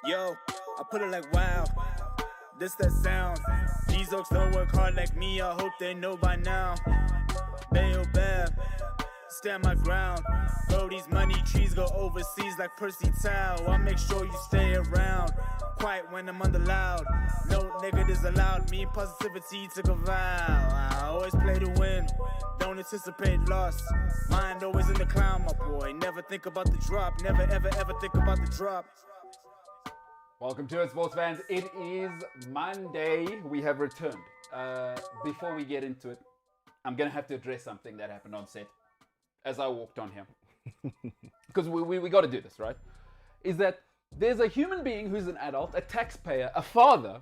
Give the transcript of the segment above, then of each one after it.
Yo, I put it like wow, this that sound. These oaks don't work hard like me, I hope they know by now. Bayo Bab, stand my ground. Bro, these money trees go overseas like Percy Tau. I make sure you stay around, quiet when I'm under loud. No negatives allowed, me and positivity took a vow. I always play to win, don't anticipate loss. Mind always in the clown, my boy. Never think about the drop, never ever ever think about the drop. Welcome to it, sports fans. It is Monday. We have returned. Before we get into it, I'm going to have to address something that happened on set as I walked on here. Because we got to do this, right? Is that there's a human being who's an adult, a taxpayer, a father,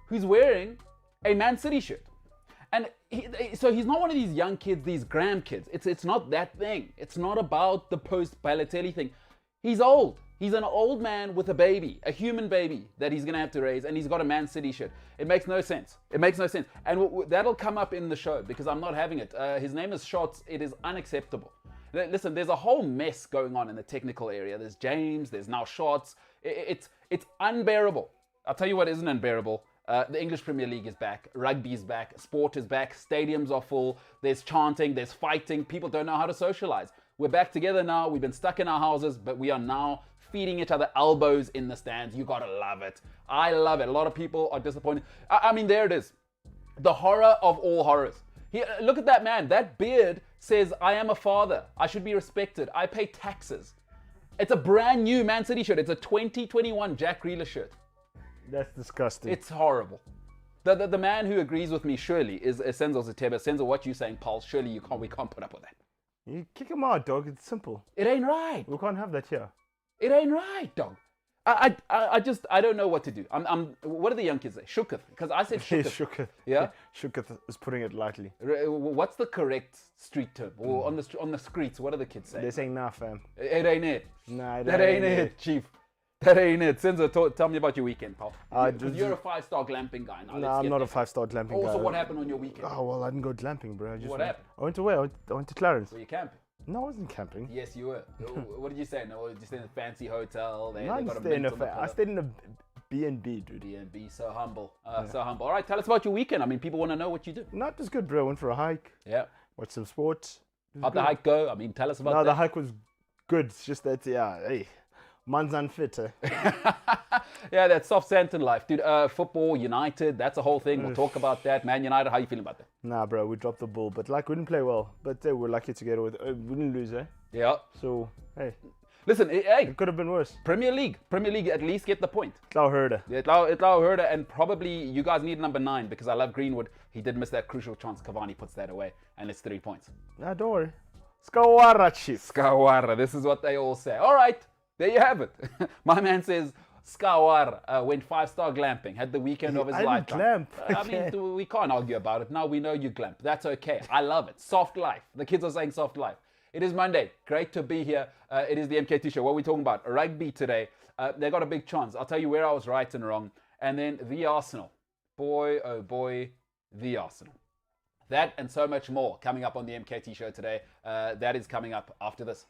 who's wearing a Man City shirt. And so he's not one of these young kids, these grandkids. It's not that thing. It's not about the post-Balotelli thing. He's old. He's an old man with a baby, a human baby that he's going to have to raise, and he's got a Man City shirt. It makes no sense. It makes no sense. And that'll come up in the show because I'm not having it. His name is Shots. It is unacceptable. Listen, there's a whole mess going on in the technical area. There's James, there's now Shots. It's unbearable. I'll tell you what isn't unbearable. The English Premier League is back. Rugby's back. Sport is back. Stadiums are full. There's chanting. There's fighting. People don't know how to socialize. We're back together now. We've been stuck in our houses, but we are now feeding each other elbows in the stands. You gotta love it. I love it. A lot of people are disappointed. I mean, there it is. The horror of all horrors. Look at that man. That beard says, I am a father. I should be respected. I pay taxes. It's a brand new Man City shirt. It's a 2021 Jack Grealish shirt. That's disgusting. It's horrible. The man who agrees with me surely is Senzo Zateba. Senzo, what you saying, Paul? Surely we can't put up with that. You kick him out, dog. It's simple. It ain't right. We can't have that here. It ain't right, dog. I don't know what to do. What do the young kids say? Shooketh. Because I said shooketh. Shooketh. Yeah? Shooketh is putting it lightly. What's the correct street term? Or on the streets, what do the kids say? They're saying nah, fam. It ain't it. Nah, that ain't it, chief. That ain't it. Senzo, tell me about your weekend, pal. You're a 5-star glamping guy now. Nah, I'm not a 5-star glamping guy. Also, what happened on your weekend? Oh, well, I didn't go glamping, bro. What happened? I went to where? I went to Clarence. Were you camping? No, I wasn't camping. Yes, you were. What did you say? No, did you stay in a fancy hotel? No, I stayed in a B&B, dude. B&B, so humble. So humble. All right, tell us about your weekend. I mean, people want to know what you do. Not just good, bro. Went for a hike. Yeah. Watched some sports. How'd the hike go? I mean, tell us about that. No, the hike was good. It's just that, hey, man's unfit, Yeah, that's soft Santon life, dude. Football, United, that's a whole thing. We'll talk about that. Man United, how you feeling about that? Nah, bro, we dropped the ball, but we didn't play well. But we're lucky to get with. We didn't lose, eh? Yeah. So, hey. Listen, hey. It could have been worse. Premier League, at least get the point. It'll hurt. It'll hurt, and probably you guys need number 9 because I love Greenwood. He did miss that crucial chance. Cavani puts that away, and it's 3 points. Nah, don't worry. Skawara, chief. Skawara, this is what they all say. All right, there you have it. My man says Skawara went 5-star glamping, had the weekend of his lifetime. I mean, we can't argue about it. Now we know you glamp. That's okay. I love it. Soft life. The kids are saying soft life. It is Monday. Great to be here. It is the MKT Show. What are we talking about? Rugby today. They got a big chance. I'll tell you where I was right and wrong. And then the Arsenal. Boy, oh boy, the Arsenal. That and so much more coming up on the MKT Show today. That is coming up after this.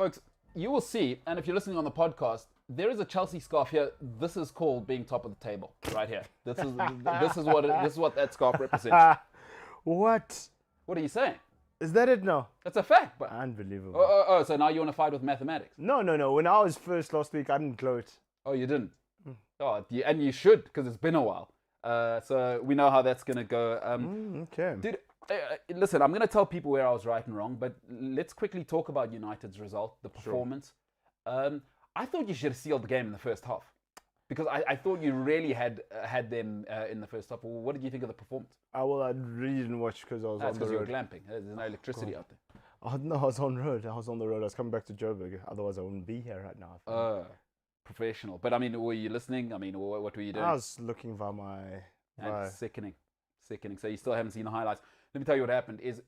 Folks, you will see, and if you're listening on the podcast, there is a Chelsea scarf here. This is called being top of the table, right here. This is what that scarf represents. What? What are you saying? Is that it now? That's a fact, but Unbelievable. oh, so now you want to fight with mathematics? No. When I was first last week, I didn't gloat. Oh, you didn't? Oh, and you should, because it's been a while. So we know how that's going to go. Okay. Dude, listen, I'm going to tell people where I was right and wrong, but let's quickly talk about United's result, the performance. Sure. I thought you should have sealed the game in the first half, because I thought you really had them in the first half. Well, what did you think of the performance? I really didn't watch because I was That's on the because you were road. glamping. There's no electricity out there. Oh, no, I was on the road. I was on the road. I was coming back to Joburg. Otherwise, I wouldn't be here right now. Professional. But I mean, were you listening? I mean, what were you doing? I was looking for my... And sickening. So you still haven't seen the highlights. Let me tell you what happened is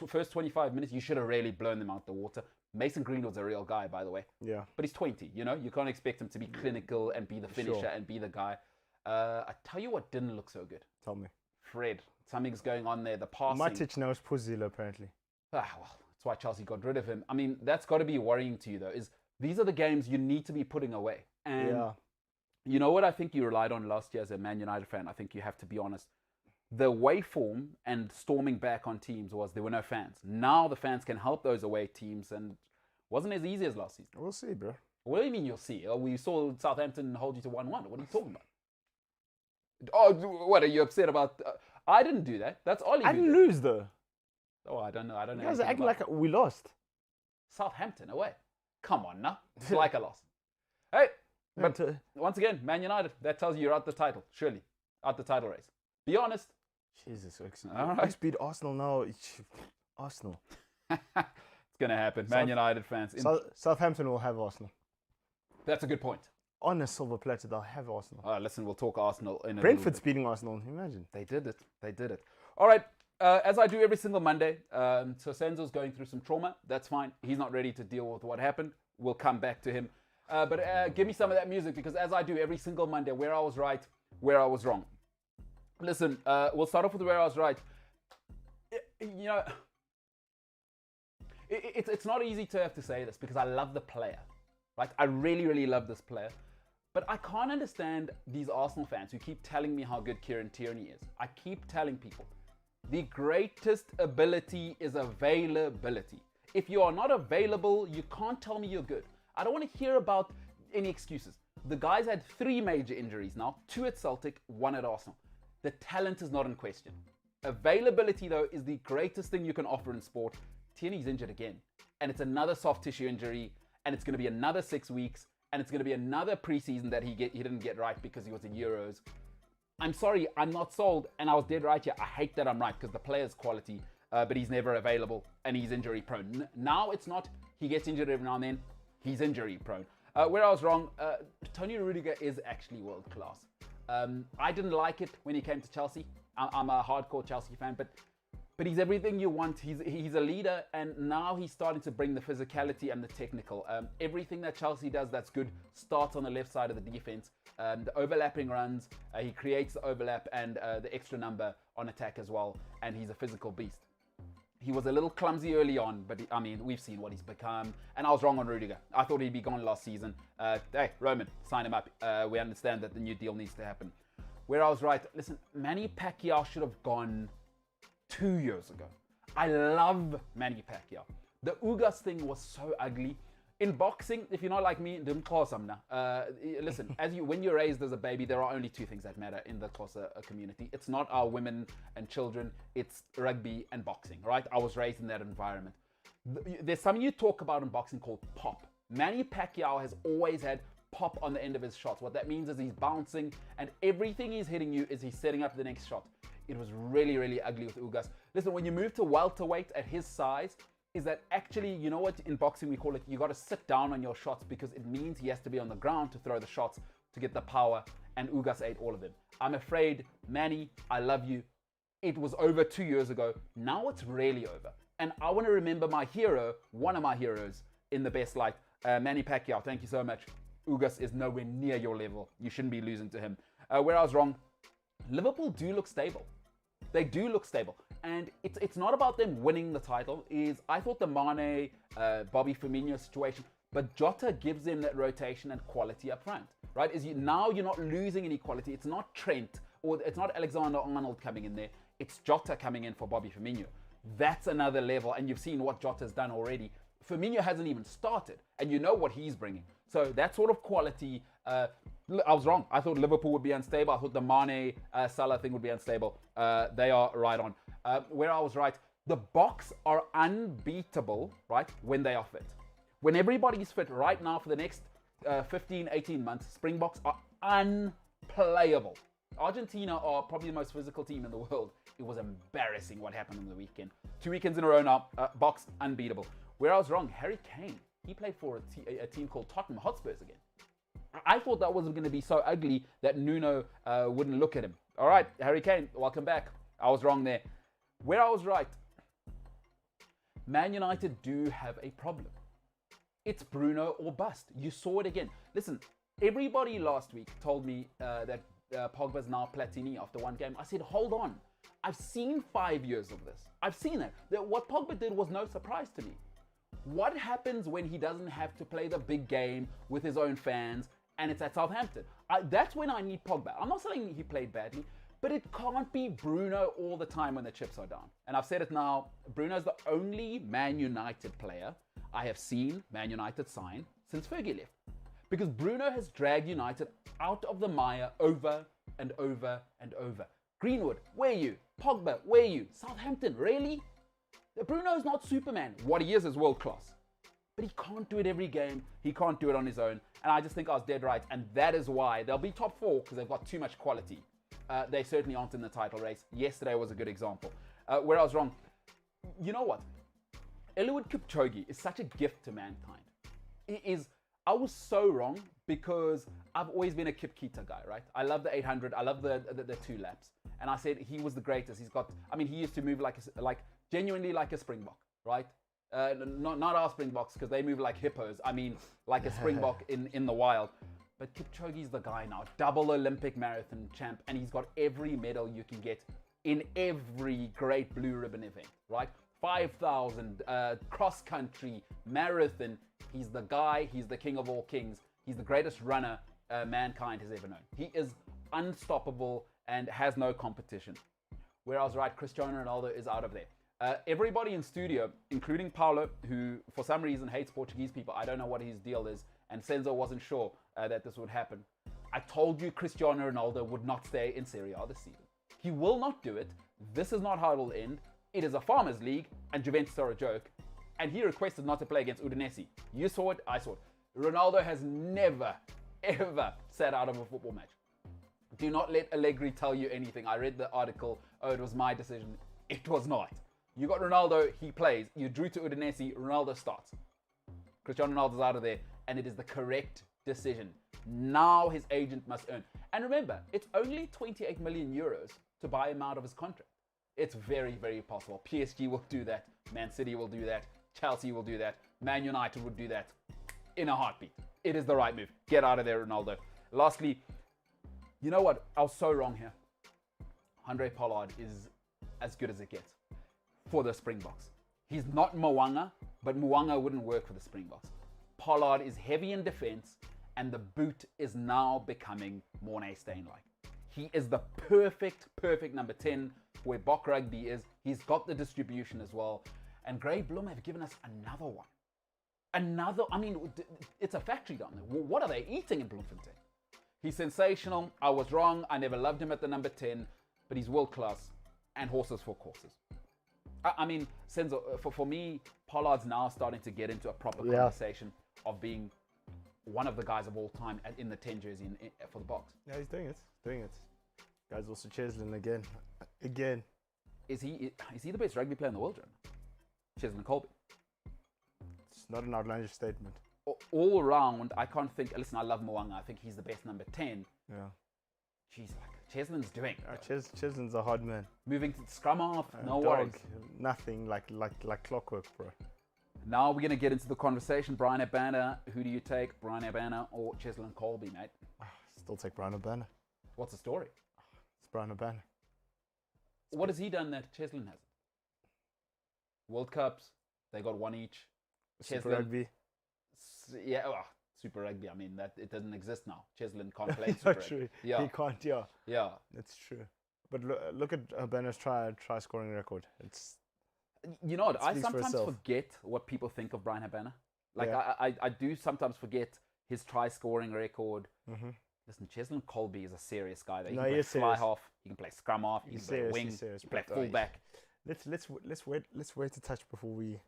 first 25 minutes, you should have really blown them out the water. Mason Greenwood's a real guy, by the way. Yeah. But he's 20, you know? You can't expect him to be clinical and be the finisher and be the guy. I tell you what didn't look so good. Tell me. Fred. Something's going on there. The passing. Matic now is Puzzle, apparently. Well, that's why Chelsea got rid of him. I mean, that's got to be worrying to you, though, is these are the games you need to be putting away. And you know what I think you relied on last year as a Man United fan? I think you have to be honest. The away form and storming back on teams was there were no fans. Now the fans can help those away teams, and it wasn't as easy as last season. We'll see, bro. What do you mean you'll see? We saw Southampton hold you to 1-1. What are you talking about? Oh, what are you upset about? I didn't do that. That's Ollie. I didn't lose, though. Oh, I don't know. I don't know. You guys are acting like we lost. Southampton away. Come on now. It's like a loss. Hey, but once again, Man United, that tells you you're out the title, surely. Out the title race. Be honest. Jesus. All right. Let's beat Arsenal now. Arsenal. It's going to happen. Man United fans. Southampton will have Arsenal. That's a good point. On a silver platter, they'll have Arsenal. Listen, we'll talk Arsenal in a Brentford's beating Arsenal. Imagine. They did it. All right. As I do every single Monday, so Senzo's going through some trauma. That's fine. He's not ready to deal with what happened. We'll come back to him. But give me some of that music, because as I do every single Monday, where I was right, where I was wrong. Listen, we'll start off with where I was right. You know, it's not easy to have to say this, because I love the player. Right? I really, really love this player. But I can't understand these Arsenal fans who keep telling me how good Kieran Tierney is. I keep telling people, the greatest ability is availability. If you are not available, you can't tell me you're good. I don't want to hear about any excuses. The guy's had 3 major injuries now, 2 at Celtic, 1 at Arsenal. The talent is not in question. Availability, though, is the greatest thing you can offer in sport. Tierney's injured again, and it's another soft tissue injury, and it's going to be another 6 weeks, and it's going to be another preseason that he didn't get right because he was in Euros. I'm sorry, I'm not sold, and I was dead right here. I hate that I'm right, because the player's quality, but he's never available, and he's injury prone. Now it's not he gets injured every now and then, he's injury prone. Where I was wrong, Tony Rudiger is actually world class. I didn't like it when he came to Chelsea. I'm a hardcore Chelsea fan, but he's everything you want. He's a leader, and now he's starting to bring the physicality and the technical. Everything that Chelsea does that's good starts on the left side of the defense. The overlapping runs, he creates the overlap and the extra number on attack as well, and he's a physical beast. He was a little clumsy early on, but I mean, we've seen what he's become, and I was wrong on Rudiger. I thought he'd be gone last season. Hey, Roman, sign him up. We understand that the new deal needs to happen. Where I was right, listen, Manny Pacquiao should have gone 2 years ago. I love Manny Pacquiao. The Ugas thing was so ugly. In boxing, if you're not like me, listen, when you're raised as a baby, there are only 2 things that matter in the Xhosa community. It's not our women and children, it's rugby and boxing, right? I was raised in that environment. There's something you talk about in boxing called pop. Manny Pacquiao has always had pop on the end of his shots. What that means is he's bouncing, and everything he's hitting you is he's setting up the next shot. It was really, really ugly with Ugas. Listen, when you move to welterweight at his size, is that actually, you know what, in boxing we call it, you got to sit down on your shots, because it means he has to be on the ground to throw the shots to get the power, and Ugas ate all of them. I'm afraid, Manny, I love you. It was over 2 years ago. Now it's really over. And I want to remember my hero, one of my heroes, in the best light, Manny Pacquiao. Thank you so much. Ugas is nowhere near your level. You shouldn't be losing to him. Where I was wrong, Liverpool do look stable. They do look stable. And it's not about them winning the title. I thought the Mane, Bobby Firmino situation, But Jota gives them that rotation and quality up front, right? Now you're not losing any quality. It's not Trent or it's not Alexander-Arnold coming in there. It's Jota coming in for Bobby Firmino. That's another level, and you've seen what Jota's done already. Firmino hasn't even started, and you know what he's bringing. So that sort of quality, I was wrong. I thought Liverpool would be unstable. I thought the Mane Salah thing would be unstable. They are right on. Where I was right, the Boks are unbeatable, right, when they are fit. When everybody's fit right now for the next 15, 18 months, Springboks are unplayable. Argentina are probably the most physical team in the world. It was embarrassing what happened on the weekend. 2 weekends in a row now, Boks unbeatable. Where I was wrong, Harry Kane, he played for a team called Tottenham Hotspurs again. I thought that was going to be so ugly that Nuno wouldn't look at him. All right, Harry Kane, welcome back. I was wrong there. Where I was right, Man United do have a problem. It's Bruno or bust. You saw it again. Listen, everybody last week told me that Pogba's now Platini after one game. I said, hold on. I've seen 5 years of this. I've seen it. What Pogba did was no surprise to me. What happens when he doesn't have to play the big game with his own fans and it's at Southampton? That's when I need Pogba. I'm not saying he played badly, but it can't be Bruno all the time when the chips are down. And I've said it now, Bruno's the only Man United player I have seen Man United sign since Fergie left. Because Bruno has dragged United out of the mire over and over and over. Greenwood, where are you? Pogba, where are you? Southampton, really? Bruno's not Superman. What he is world class. But he can't do it every game. He can't do it on his own. And I just think I was dead right. And that is why they'll be top 4 because they've got too much quality. They certainly aren't in the title race. Yesterday was a good example. Where I was wrong, you know what? Eliud Kipchoge is such a gift to mankind. I was so wrong because I've always been a Kipketer guy, right? I love the 800. I love the 2 laps. And I said he was the greatest. He used to move genuinely like a Springbok, right? Not our Springboks because they move like hippos. I mean, like a Springbok in the wild. But Kipchoge's the guy now, double Olympic marathon champ, and he's got every medal you can get in every great blue ribbon event, right? 5,000, cross country, marathon. He's the guy, he's the king of all kings. He's the greatest runner mankind has ever known. He is unstoppable and has no competition. Where I was right, Cristiano Ronaldo is out of there. Everybody in studio, including Paulo, who for some reason hates Portuguese people, I don't know what his deal is, and Senzo wasn't sure that this would happen. I told you Cristiano Ronaldo would not stay in Serie A this season. He will not do it. This is not how it will end. It is a farmers league, and Juventus are a joke. And he requested not to play against Udinese. You saw it, I saw it. Ronaldo has never, ever sat out of a football match. Do not let Allegri tell you anything. I read the article. Oh, it was my decision. It was not. You got Ronaldo, he plays. You drew to Udinese, Ronaldo starts. Cristiano Ronaldo's out of there, and it is the correct decision. Now his agent must earn. And remember, it's only 28 million euros to buy him out of his contract. It's very, very possible. PSG will do that. Man City will do that. Chelsea will do that. Man United would do that in a heartbeat. It is the right move. Get out of there, Ronaldo. Lastly, you know what? I was so wrong here. Andre Pollard is as good as it gets for the Springboks. He's not Mwanga, but Mwanga wouldn't work for the Springboks. Pollard is heavy in defense, and the boot is now becoming Mornay Steyn-like. He is the perfect number 10 where Bok Rugby is. He's got the distribution as well. And Grey Bloom have given us another one. It's a factory down there. What are they eating in Bloemfontein? He's sensational. I was wrong. I never loved him at the number 10, but he's world class and horses for courses. Senzo, for me, Pollard's now starting to get into a proper conversation of being one of the guys of all time in the 10 jersey for the Boks. Yeah, he's doing it. Guys, also Cheslin again. Is he the best rugby player in the world, John? Cheslin Colby. It's not an outlandish statement. All around, I can't think. Listen, I love Mwanga. I think he's the best number 10. Yeah. Jeez, Cheslin's doing. Cheslin's a hard man. Moving to scrum half, no worries. Nothing like clockwork, bro. Now we're going to get into the conversation. Brian Abana, who do you take? Brian Abana or Cheslin Colby, mate? Still take Brian Abana. What's the story? It's Brian Abana. What has he done that Cheslin hasn't? World Cups, they got one each. Super Rugby. Yeah, Super Rugby. I mean, that it doesn't exist now. Cheslin can't play Super Rugby. True. Yeah, He can't. Yeah, yeah. that's true. But look at Urbana's try scoring record. It's You know what? I speaks for sometimes itself. forget what people think of Brian Habana. Like, Yeah. I do sometimes forget his try scoring record. Mm-hmm. Listen, Cheslin Colby is a serious guy. Though. He No, can he play is fly serious. half. He can play scrum half. He He's can play serious, wing. he's serious, He can play but, fullback. Let's wait to touch before we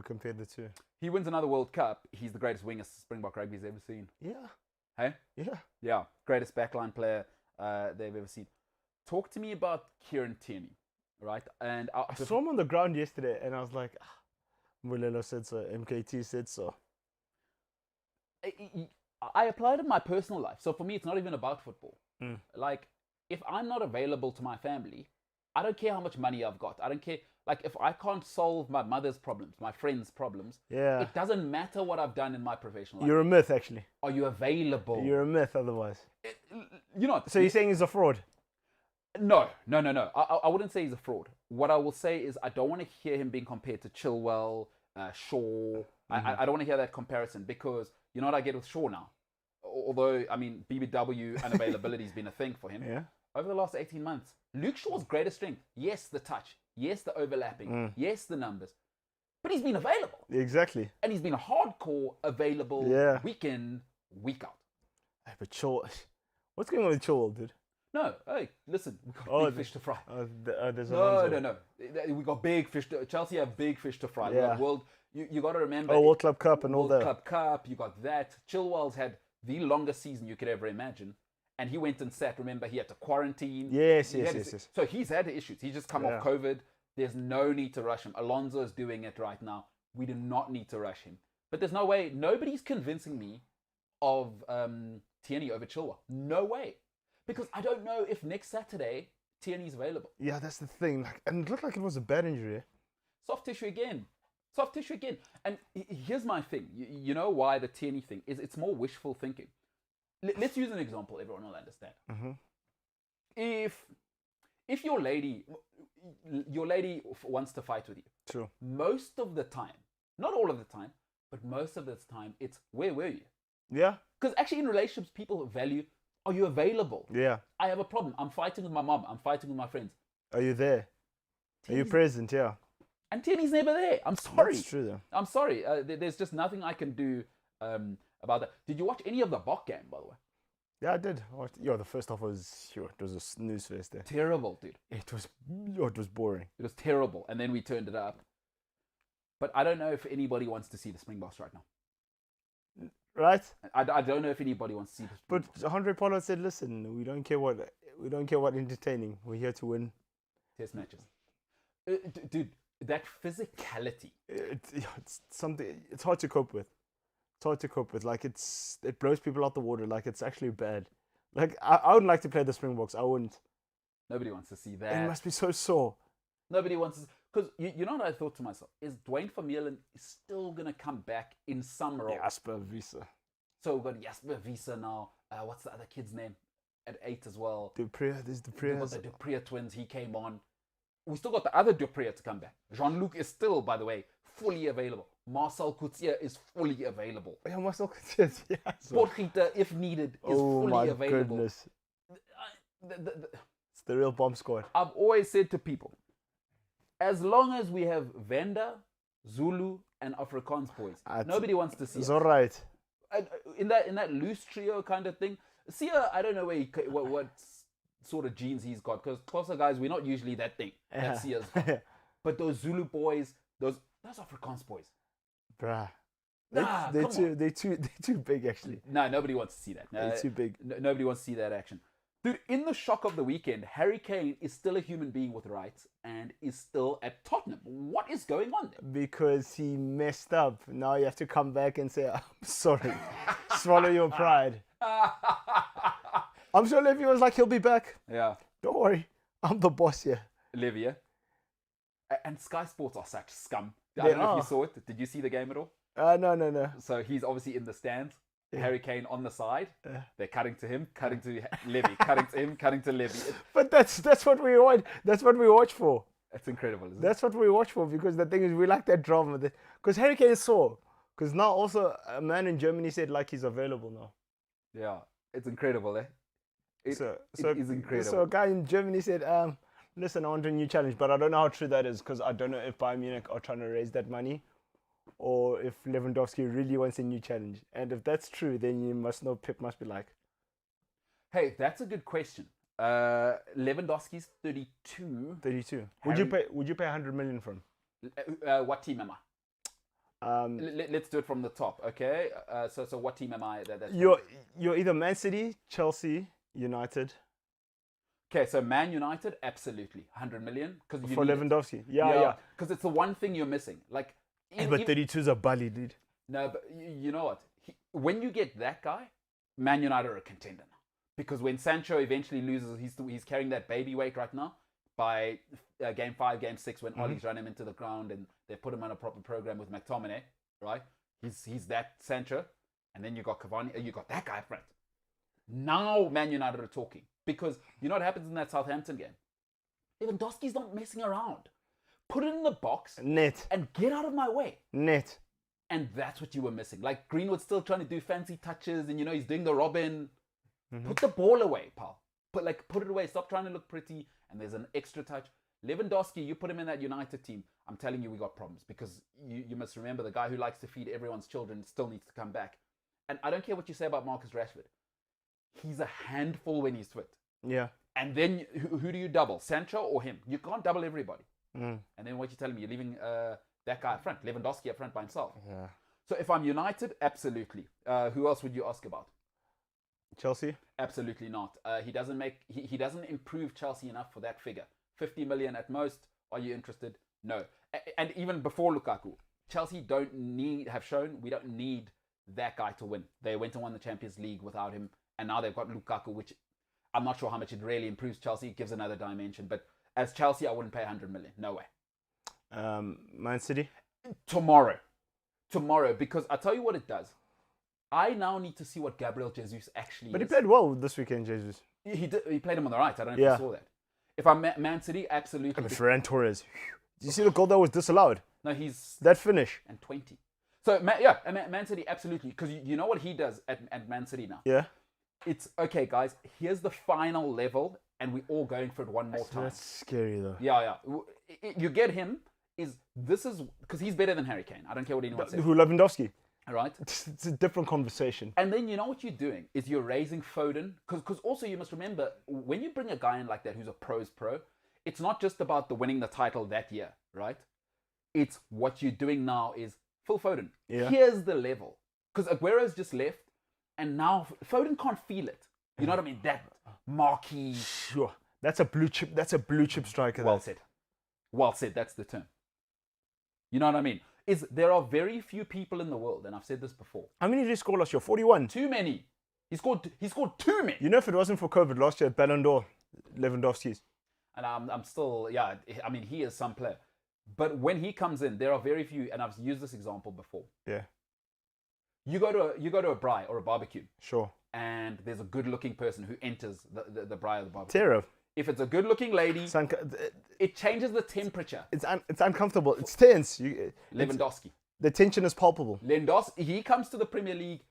compare the two. He wins another World Cup. He's the greatest winger Springbok Rugby's ever seen. Yeah. Hey? Yeah. Yeah, greatest backline player they've ever seen. Talk to me about Kieran Tierney, right? And I saw him on the ground yesterday, and I was like, Mulelo said so. MKT said so. I applied in my personal life. So for me, it's not even about football. Mm. Like, if I'm not available to my family, I don't care how much money I've got. I don't care. Like, if I can't solve my mother's problems, my friends' problems, Yeah. it doesn't matter what I've done in my professional life. You're a myth, actually. Are you available? You're a myth otherwise. You know. So you're saying he's a fraud? No. I wouldn't say he's a fraud. What I will say is I don't want to hear him being compared to Chilwell, Shaw. I don't want to hear that comparison because you know what I get with Shaw now? Although, I mean, BBW unavailability has been a thing for him. Yeah. Over the last 18 months, Luke Shaw's greatest strength, yes, the touch, yes, the overlapping, yes, the numbers, but he's been available. Exactly. And he's been hardcore available Yeah. week in, week out. Hey, but Chilwell, what's going on with Chilwell, dude? No, hey, listen, we've got Oh, big fish to fry. There's No. We got big fish. Chelsea have big fish to fry. We got Yeah. You got to remember. Oh, World Club Cup and all World that. Club Cup. You got that. Chilwell's had the longest season you could ever imagine, and he went and sat. Remember, he had to quarantine. Yes. So he's had issues. He's just come off COVID. There's no need to rush him. Alonso is doing it right now. We do not need to rush him. But there's no way. Nobody's convincing me of Tierney over Chilwell. No way. Because I don't know if next Saturday Tierney's available. Yeah, that's the thing. Like, and it looked like it was a bad injury. Soft tissue again. And here's my thing. You know why the Tierney thing is? It's more wishful thinking. Let's use an example. Everyone will understand. Mm-hmm. If your lady wants to fight with you, True. most of the time, not all of the time, but most of the time, it's where were you? Yeah. Because actually, in relationships, people value. Are you available? Yeah. I have a problem. I'm fighting with my mom. I'm fighting with my friends. Are you there? Are you present? Yeah. And Tierney's never there. I'm sorry. That's true, though. I'm sorry. There's just nothing I can do about that. Did you watch any of the Bok game, by the way? Yeah, I did. The first half was it was a snooze fest there. Terrible, dude. It was boring. It was terrible. And then we turned it up. But I don't know if anybody wants to see the Springboks right now. Right? I don't know if anybody wants to see the But Springboks. Andre Pollard said, "Listen, we don't care what entertaining. We're here to win." Test matches. Dude, that physicality. It's something. It's hard to cope with. Like it blows people out the water. Like it's actually bad. Like I would like to play the Springboks. I wouldn't. Nobody wants to see It that. must be so sore. Nobody wants to. Because you know what I thought to myself? Is Dwayne Vermeulen still going to come back in some role? Jasper Visa. So we've got Jasper Visa now. What's the other kid's name? At 8 as well. Dupree. There's Dupree. We've got the Dupree twins. He came on. We still got the other Dupree to come back. Jean-Luc is still, by the way, fully available. Marcel Coutier is fully available. Yeah, Marcel Coutier. Yeah. Potgieter, if needed, is fully available. Goodness. It's the real bomb squad. I've always said to people, as long as we have Venda, Zulu, and Afrikaans boys, nobody wants to see It's us. all right. In that loose trio kind of thing. Sia, I don't know what sort of genes he's got, because Xhosa guys, we're not usually that thing that Sia's got. But those Zulu boys, those Afrikaans boys. Bruh. Nah, They're too big actually. No, nobody wants to see that. They're too big. Nobody wants to see that action. Dude, in the shock of the weekend, Harry Kane is still a human being with rights and is still at Tottenham. What is going on there? Because he messed up. Now you have to come back and say, "I'm sorry." Swallow your pride. I'm sure Levy was like, he'll be back. Yeah. Don't worry. I'm the boss here. Olivia. And Sky Sports are such scum. I They don't know are. if you saw it. Did you see the game at all? No. So he's obviously in the stands. Yeah. Harry Kane on the side. Yeah. They're cutting to him, cutting to Levy, cutting to him, cutting to Levy. But that's what we want. That's what we watch for. It's incredible, isn't it? That's what we watch for, because the thing is, we like that drama. Because Harry Kane is sore. Because now also a man in Germany said like he's available now. Yeah, it's incredible, eh? It is incredible. So a guy in Germany said, listen, I want a new challenge, but I don't know how true that is because I don't know if Bayern Munich are trying to raise that money or if Lewandowski really wants a new challenge. And if that's true, then you must know Pep must be like. Hey, that's a good question. Lewandowski's 32. 32. Harry- Would you pay 100 million for him? What team am I? Let's do it from the top, okay? So what team am I? You're either Man City, Chelsea, United. Okay, so Man United, absolutely, 100 million for Lewandowski. Yeah. Because it's the one thing you're missing. Like, But 32 is a bully, dude. No, but you know what? When you get that guy, Man United are a contender now. Because when Sancho eventually loses, he's carrying that baby weight right now. By game 5, game 6, when Ollie's run him into the ground and they put him on a proper program with McTominay, right? He's that Sancho, and then you got Cavani, you got that guy up front. Now Man United are talking because you know what happens in that Southampton game. Lewandowski's not messing around. Put it in the box, net, and get out of my way. Net. And that's what you were missing. Like Greenwood's still trying to do fancy touches, and he's doing the Robin. Put the ball away, pal. Put it away. Stop trying to look pretty. And there's an extra touch. Lewandowski, you put him in that United team, I'm telling you, we got problems because you must remember the guy who likes to feed everyone's children still needs to come back. And I don't care what you say about Marcus Rashford. He's a handful when he's fit. Yeah. And then who do you double? Sancho or him? You can't double everybody. And then what you're telling me, you're leaving that guy up front, Lewandowski up front by himself. Yeah. So if I'm United, absolutely. Who else would you ask about? Chelsea? Absolutely not. He doesn't improve Chelsea enough for that figure. 50 million at most. Are you interested? No. And even before Lukaku, Chelsea have shown we don't need that guy to win. They went and won the Champions League without him, and now they've got Lukaku, which I'm not sure how much it really improves Chelsea. It gives another dimension, but as Chelsea, I wouldn't pay 100 million. No way. Man City? Tomorrow, because I tell you what it does. I now need to see what Gabriel Jesus actually But is. he played well this weekend, Jesus. He played him on the right. I don't know if you saw that. If I'm Man City, absolutely. And Ferran Torres. Did you see the goal that was disallowed? No, he's... That finish. And 20. So, Man City, absolutely. Because you know what he does at Man City now? Yeah. It's, okay, guys, here's the final level, and we're all going for it one more time. That's scary, though. Yeah. You get him, because he's better than Harry Kane. I don't care what anyone says. Who, Lewandowski? All right. It's a different conversation. And then you know what you're doing is you're raising Foden. Because also you must remember, when you bring a guy in like that who's a pro's pro, it's not just about the winning the title that year, right? It's what you're doing now is Phil Foden. Yeah. Here's the level. Because Aguero's just left, and now Foden can't feel it. You know what I mean? That marquee. Sure. That's a blue chip striker. Well said. That's the term. You know what I mean? There are very few people in the world, and I've said this before. How many did he score last year? 41. Too many. He scored too many. You know, if it wasn't for COVID last year, Ballon d'Or, Lewandowski's. And I'm still, I mean, he is some player. But when he comes in, there are very few, and I've used this example before. Yeah. You go to a braai or a barbecue. Sure. And there's a good-looking person who enters the braai or the barbecue. Terror. If it's a good-looking lady, it changes the temperature. It's uncomfortable. It's tense. Lewandowski. The tension is palpable. Lewandowski, he comes to the Premier League.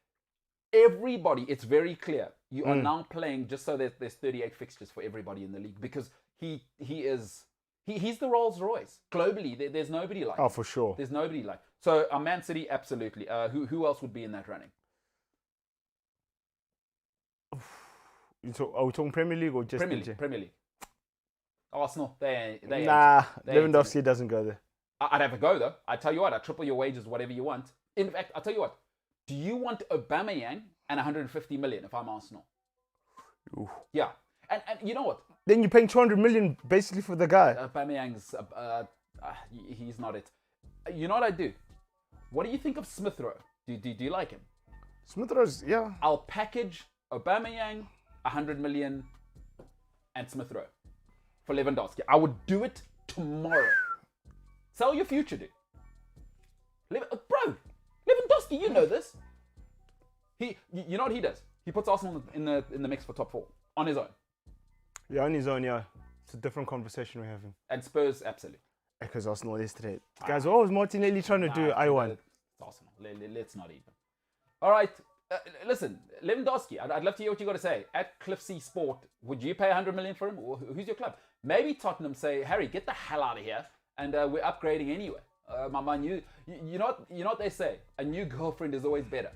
Everybody, it's very clear. You are now playing just so that there's 38 fixtures for everybody in the league because he's the Rolls Royce globally. There's nobody like. Oh, for sure. There's nobody like. So Man City, absolutely. Who else would be in that running? Are we talking Premier League or just Premier League. Arsenal, they Lewandowski doesn't go there. I'd have a go though. I tell you what, I'd triple your wages, whatever you want. In fact, I'll tell you what. Do you want Aubameyang and 150 million if I'm Arsenal? Ooh. Yeah, and you know what? Then you're paying 200 million basically for the guy. Aubameyang's he's not it. You know what I do? What do you think of Smith Rowe? Do you like him? Smith Rowe's, yeah. I'll package Aubameyang, 100 million, and Smith Rowe for Lewandowski. I would do it tomorrow. Sell your future, dude. Bro, Lewandowski, you know this. You know what he does? He puts Arsenal in the mix for top 4 on his own. Yeah, on his own, yeah. It's a different conversation we're having. And Spurs, absolutely. Because Arsenal yesterday. Guys, what was Martinelli trying to do? I won. It's Arsenal. Let's not even. All right. Listen, Lewandowski, I'd love to hear what you got to say. At Cliff C Sport, would you pay 100 million for him? Or who's your club? Maybe Tottenham say, Harry, get the hell out of here, and we're upgrading anyway. My man, you know what they say? A new girlfriend is always better.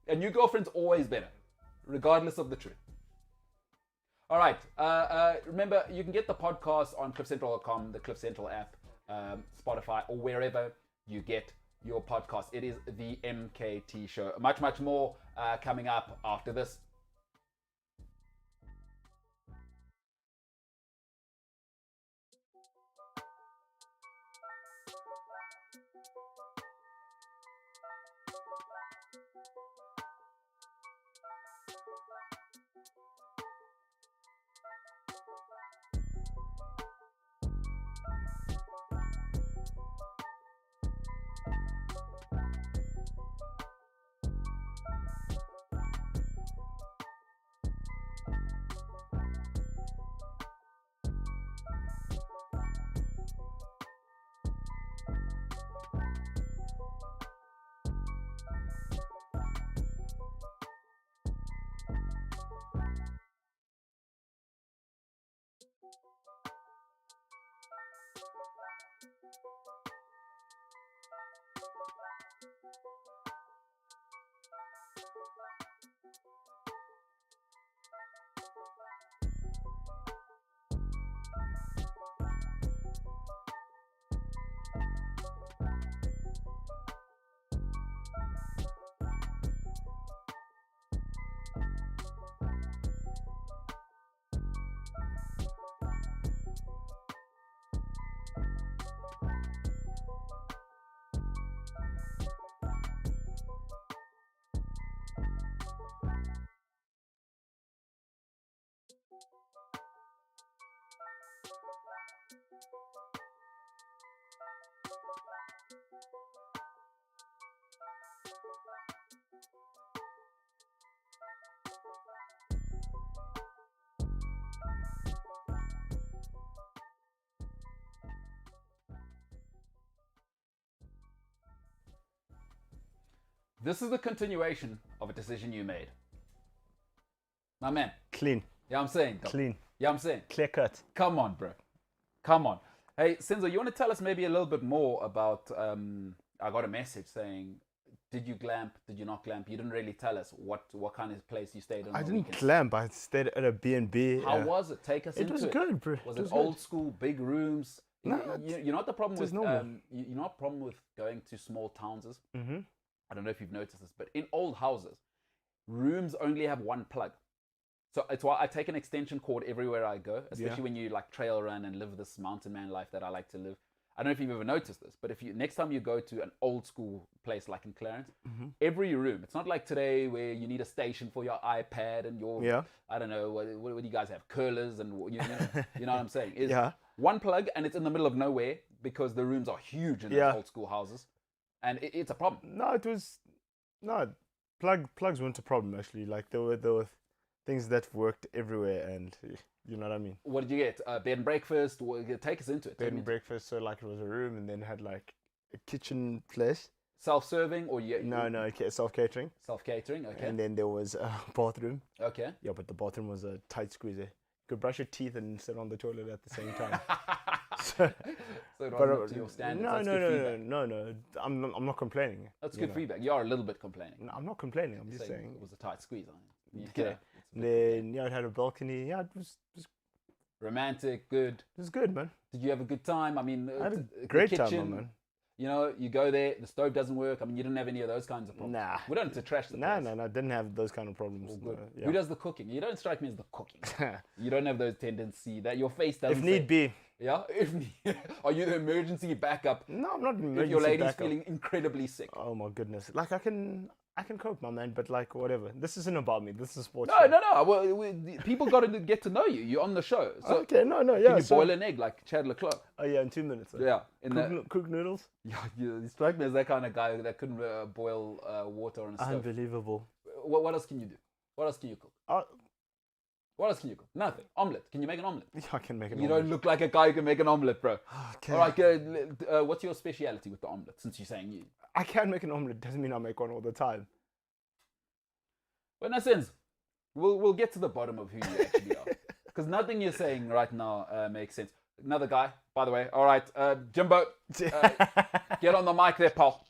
A new girlfriend's always better, regardless of the truth. All right. Remember, you can get the podcast on cliffcentral.com, the Cliff Central app, Spotify, or wherever you get your podcast. It is the MKT Show. Much, much more coming up after this. This is the continuation of a decision you made. My man. Clean. Yeah, I'm saying. Dog. Clean. Yeah, I'm saying. Clear cut. Come on, bro. Come on. Hey, Sinzo, you want to tell us maybe a little bit more about, I got a message saying, did you glamp? Did you not glamp? You didn't really tell us what kind of place you stayed in. I didn't glamp. I stayed at a B&B. How was it? Take us into it. It was good, bro. Was it old school, big rooms? No, you know what the problem with normal. you know what the problem with going to small towns is? Mm-hmm. I don't know if you've noticed this, but in old houses, rooms only have one plug. So it's why I take an extension cord everywhere I go, especially when you like trail run and live this mountain man life that I like to live. I don't know if you've ever noticed this, but if you next time you go to an old school place like in Clarence, every room, it's not like today where you need a station for your iPad and your, I don't know, what do you guys have, curlers and you know what I'm saying? Is one plug and it's in the middle of nowhere because the rooms are huge in those old school houses. And it's a problem. No, plugs weren't a problem actually. Like there were things that worked everywhere, and you know what I mean. What did you get? Bed and breakfast? Take us into it. Bed and breakfast. So like it was a room, and then had like a kitchen place. Self-serving or okay, self-catering. Self-catering, okay. And then there was a bathroom. Okay. Yeah, but the bathroom was a tight squeeze. You could brush your teeth and sit on the toilet at the same time. So it wasn't up to your standards. No. I'm not complaining. That's good feedback. You are a little bit complaining. No, I'm not complaining. I'm just saying it was a tight squeeze on it. Okay. Then it had a balcony. Yeah, it was romantic, good. It was good, man. Did you have a good time? I mean, I had a great time, man. You know, you go there, the stove doesn't work. I mean, you didn't have any of those kinds of problems. Nah. We don't have to trash the place. No, I didn't have those kind of problems. No, yeah. Who does the cooking? You don't strike me as the cooking. You don't have those tendencies that your face doesn't. If need be. Yeah? Are you the emergency backup? No, I'm not emergency backup. If your lady's feeling incredibly sick. Oh my goodness. Like I can cope, my man, but like whatever. This isn't about me. This is sports. No. Well, people got to get to know you. You're on the show. So okay, yeah. Can you boil an egg like Chad Leclerc? Oh yeah, in 2 minutes. Yeah. Cook noodles? Yeah, you strike me as that kind of guy that couldn't boil water on a stove. Unbelievable. What else can you do? What else can you cook? What else can you cook? Nothing. Omelette. Can you make an omelette? I can make an You omelette. don't look like a guy who can make an omelette, bro. Okay. All right, what's your speciality with the omelette, since you're saying you? I can make an omelette. Doesn't mean I make one all the time. Well, in a sense, we'll get to the bottom of who you actually are. Because nothing you're saying right now makes sense. Another guy, by the way. All right, Jimbo, get on the mic there, pal.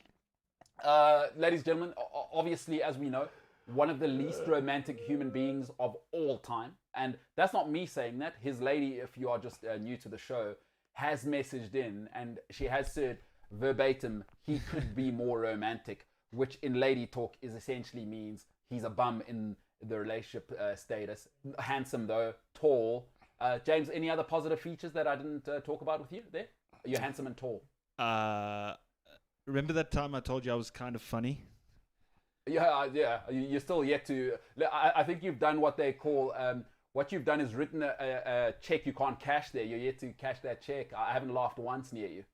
Ladies and gentlemen, obviously, as we know, one of the least romantic human beings of all time. And that's not me saying that. His lady, if you are just new to the show, has messaged in and she has said verbatim, he could be more romantic, which in lady talk is essentially means he's a bum in the relationship status. Handsome though, tall. James, any other positive features that I didn't talk about with you there? You're handsome and tall. Remember that time I told you I was kind of funny? Yeah. You're still yet to. I think you've done what they call. What you've done is written a check you can't cash there. You're yet to cash that check. I haven't laughed once near you.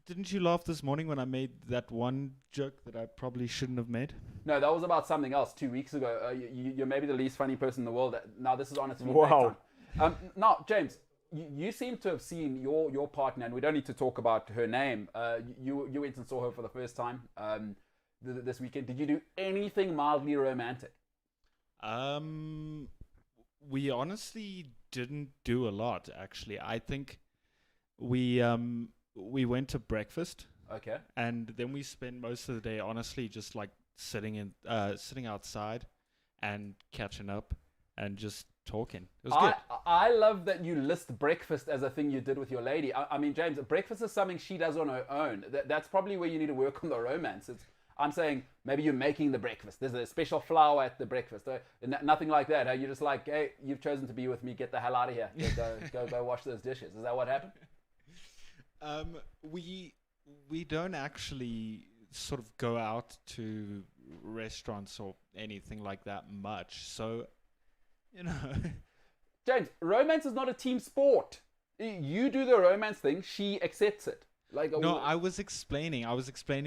Didn't you laugh this morning when I made that one joke that I probably shouldn't have made? No, that was about something else 2 weeks ago. You're maybe the least funny person in the world. Now this is honest feedback Wow. time. Now, James, you seem to have seen your partner, and we don't need to talk about her name. You went and saw her for the first time this weekend. Did you do anything mildly romantic? We honestly didn't do a lot, actually. I think we went to breakfast. Okay. And then we spent most of the day, honestly, just like sitting outside and catching up and just talking. It was good. I love that you list breakfast as a thing you did with your lady. I mean, James, breakfast is something she does on her own. That's probably where you need to work on the romance. I'm saying maybe you're making the breakfast. There's a special flower at the breakfast. Nothing like that. You're just like, hey, you've chosen to be with me. Get the hell out of here. Go wash those dishes. Is that what happened? We don't actually sort of go out to restaurants or anything like that much. So, James, romance is not a team sport. You do the romance thing. She accepts it. No, I was explaining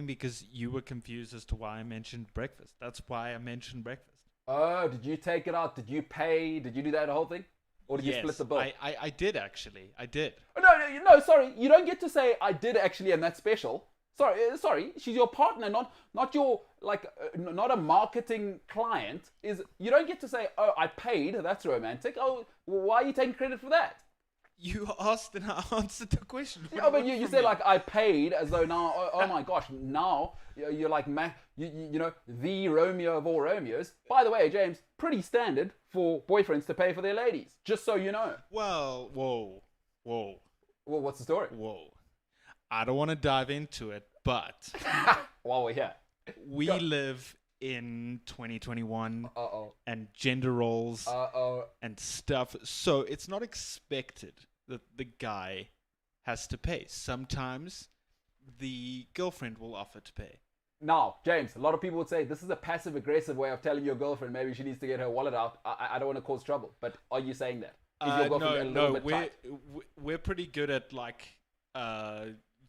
because you were confused as to why I mentioned breakfast. That's why I mentioned breakfast. Oh, did you take it out? Did you pay? Did you do that whole thing? Or did you split the bill? I did actually. I did. No, sorry. You don't get to say I did actually and that's special. Sorry. She's your partner, not your, not a marketing client. You don't get to say, oh, I paid, that's romantic. Oh, why are you taking credit for that? You asked and I answered the question. Yeah, but you said like I paid as though now, oh my gosh, now you're like, the Romeo of all Romeos. By the way, James, pretty standard for boyfriends to pay for their ladies, just so you know. Well, whoa. Well, what's the story? Whoa. I don't want to dive into it, but while we're here, we live in 2021 and gender roles and stuff. So it's not expected that the guy has to pay. Sometimes the girlfriend will offer to pay. Now, James, a lot of people would say this is a passive-aggressive way of telling your girlfriend maybe she needs to get her wallet out. I don't want to cause trouble, but are you saying that? Is your girlfriend a little bit tight? We're pretty good at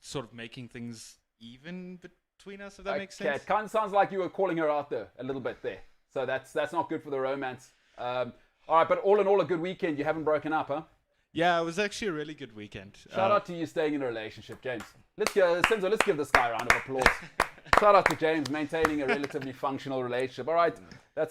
sort of making things even between us, if that makes sense. It kind of sounds like you were calling her out there a little bit there. So that's not good for the romance. All right, but all in all, a good weekend. You haven't broken up, huh? Yeah, it was actually a really good weekend. Shout out to you staying in a relationship, James. Let's give this guy a round of applause. Shout out to James maintaining a relatively functional relationship. All right,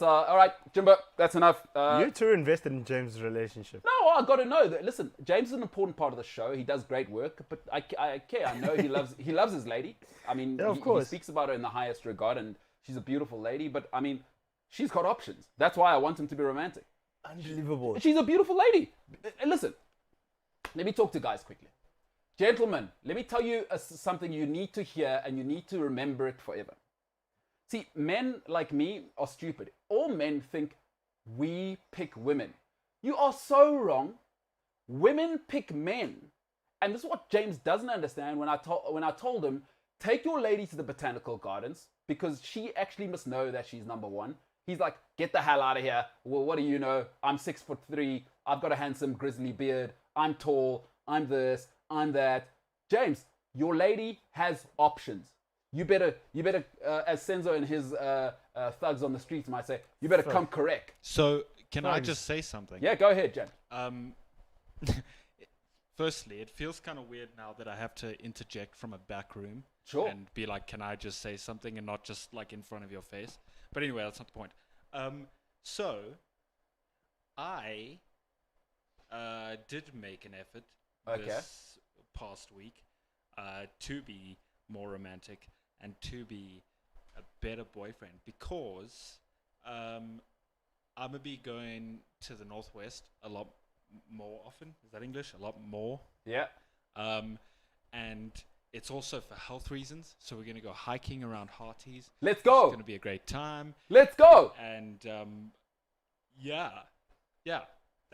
all right, Jimbo. That's enough. You two invested in James' relationship. No, I got to know that. Listen, James is an important part of the show. He does great work, but I care. I know he loves his lady. I mean, yeah, of course. He speaks about her in the highest regard, and she's a beautiful lady. But I mean, she's got options. That's why I want him to be romantic. Unbelievable. She's a beautiful lady. Listen, let me talk to guys quickly. Gentlemen, let me tell you something you need to hear and you need to remember it forever. See, men like me are stupid. All men think we pick women. You are so wrong. Women pick men. And this is what James doesn't understand when I told him, take your lady to the botanical gardens because she actually must know that she's number one. He's like, get the hell out of here. Well, what do you know? I'm 6'3". I've got a handsome grizzly beard. I'm tall. I'm this. I'm that. James, your lady has options. You better, as Senzo and his thugs on the streets might say, you better come correct. So Can I just say something? Yeah, go ahead, Jen. Firstly, it feels kind of weird now that I have to interject from a back room. Sure. And be like, can I just say something and not just like in front of your face? But anyway, that's not the point. So, I did make an effort this past week to be more romantic and to be a better boyfriend because I'm going to be going to the Northwest a lot more often. Is that English? A lot more. Yeah. And it's also for health reasons. So we're going to go hiking around Hearties. Let's go. It's going to be a great time. Let's go. And yeah.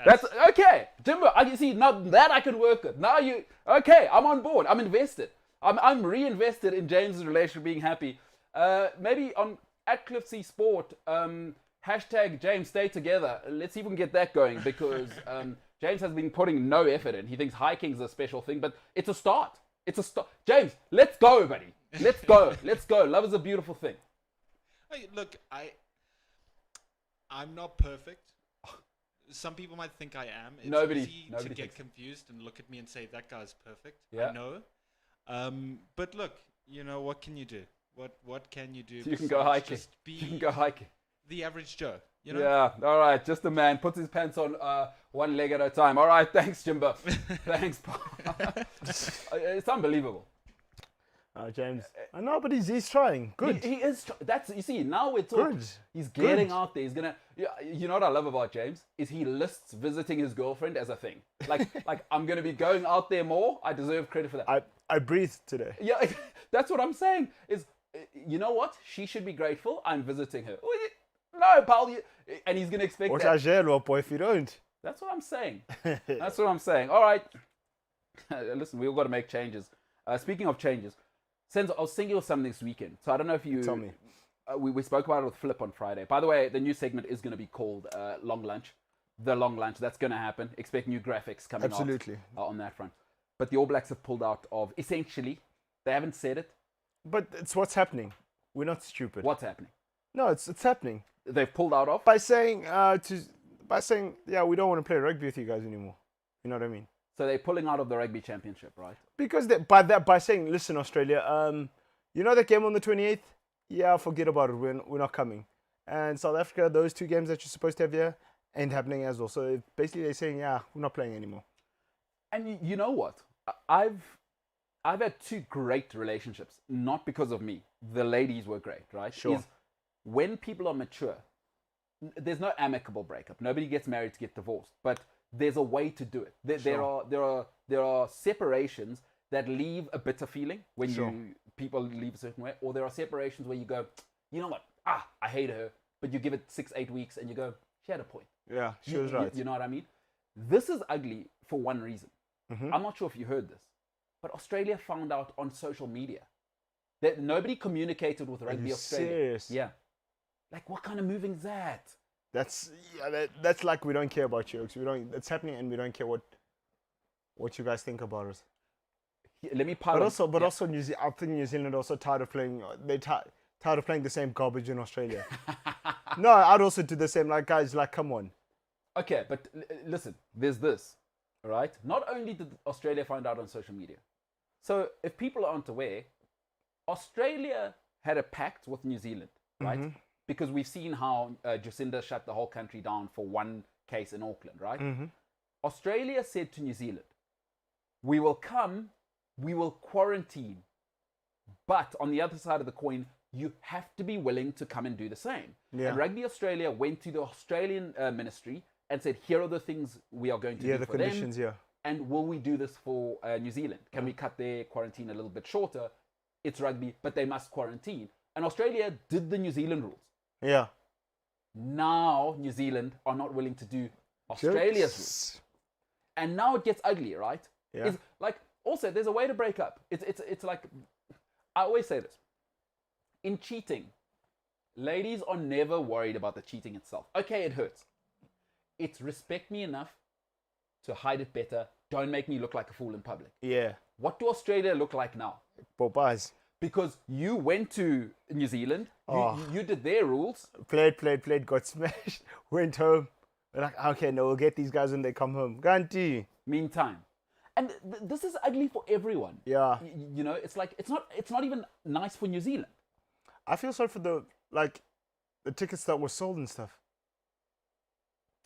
That's okay, Jimbo. You see, now that I can work with. Now I'm on board. I'm invested. I'm reinvested in James' relationship being happy. Maybe on at Cliffsy Sport, hashtag James stay together. Let's see if we can get that going because James has been putting no effort in. He thinks hiking's a special thing, but it's a start. It's a start. James, let's go, buddy. Let's go. Let's go. Love is a beautiful thing. Hey, look, I'm not perfect. Some people might think I am. It's easy to get confused and look at me and say, that guy's perfect. Yeah. I know. But look, what can you do? What can you do? You can go hiking. You can go hiking. The average Joe. Yeah, all right. Just a man puts his pants on one leg at a time. All right, thanks, Jimbo. Thanks, Paul. It's unbelievable. James. I know, but he's trying. Good. He is. You see, now we're talking. Good. He's getting out there. He's gonna. You know what I love about James is he lists visiting his girlfriend as a thing. Like I'm gonna be going out there more. I deserve credit for that. I breathed today. Yeah, that's what I'm saying. Is you know what? She should be grateful. I'm visiting her. No, pal. And he's gonna expect that. Boy, if you don't. That's what I'm saying. That's what I'm saying. All right. Listen, we've got to make changes. Speaking of changes, since I was thinking of something this weekend, so I don't know if you tell me. We spoke about it with Flip on Friday. By the way, the new segment is going to be called Long Lunch. The Long Lunch. That's going to happen. Expect new graphics coming Absolutely. out on that front. But the All Blacks have pulled out of, essentially, they haven't said it. But it's what's happening. We're not stupid. What's happening? No, it's happening. They've pulled out of? By saying, yeah, we don't want to play rugby with you guys anymore. You know what I mean? So they're pulling out of the rugby championship, right? Because by saying, listen, Australia, you know that game on the 28th? Yeah, forget about it. We're not coming. And South Africa, those two games that you're supposed to have here ain't happening as well. So basically they're saying, yeah, we're not playing anymore. And you know what? I've had two great relationships, not because of me. The ladies were great, right? Sure. When people are mature, there's no amicable breakup. Nobody gets married to get divorced, but there's a way to do it. There are separations that leave a bitter feeling when people leave a certain way, or there are separations where you go, you know what? I hate her, but you give it 6-8 weeks and you go, she had a point. Yeah, she was right. You know what I mean? This is ugly for one reason. Mm-hmm. I'm not sure if you heard this, but Australia found out on social media that nobody communicated with Rugby Australia. Serious? Yeah. Like, what kind of moving is that? That's like we don't care about you. It's happening, and we don't care what you guys think about us. Let me pile also New Zealand. I think New Zealand also tired of playing. They tired of playing the same garbage in Australia. No, I'd also do the same. Like, guys, like, come on. Okay, but listen. There's this, right? Not only did Australia find out on social media, so if people aren't aware, Australia had a pact with New Zealand, right? Mm-hmm. Because we've seen how Jacinda shut the whole country down for one case in Auckland, right? Mm-hmm. Australia said to New Zealand, we will come, we will quarantine, but on the other side of the coin, you have to be willing to come and do the same. Yeah. And Rugby Australia went to the Australian ministry and said, here are the things we are going to do for them. Yeah, the conditions, yeah. And will we do this for New Zealand? Can we cut their quarantine a little bit shorter? It's rugby, but they must quarantine. And Australia did the New Zealand rules. Yeah. Now New Zealand are not willing to do Australia's rules. And now it gets ugly, right? Yeah. It's like, also, there's a way to break up. It's like, I always say this. In cheating, ladies are never worried about the cheating itself. Okay, it hurts. It's respect me enough to hide it better. Don't make me look like a fool in public. Yeah. What do Australia look like now? Popeyes. Because you went to New Zealand, you did their rules. Played, got smashed, went home. We're like, okay, no, we'll get these guys when they come home. Guarantee. Meantime. And this is ugly for everyone. Yeah. You know, it's like, it's not even nice for New Zealand. I feel sorry for the tickets that were sold and stuff.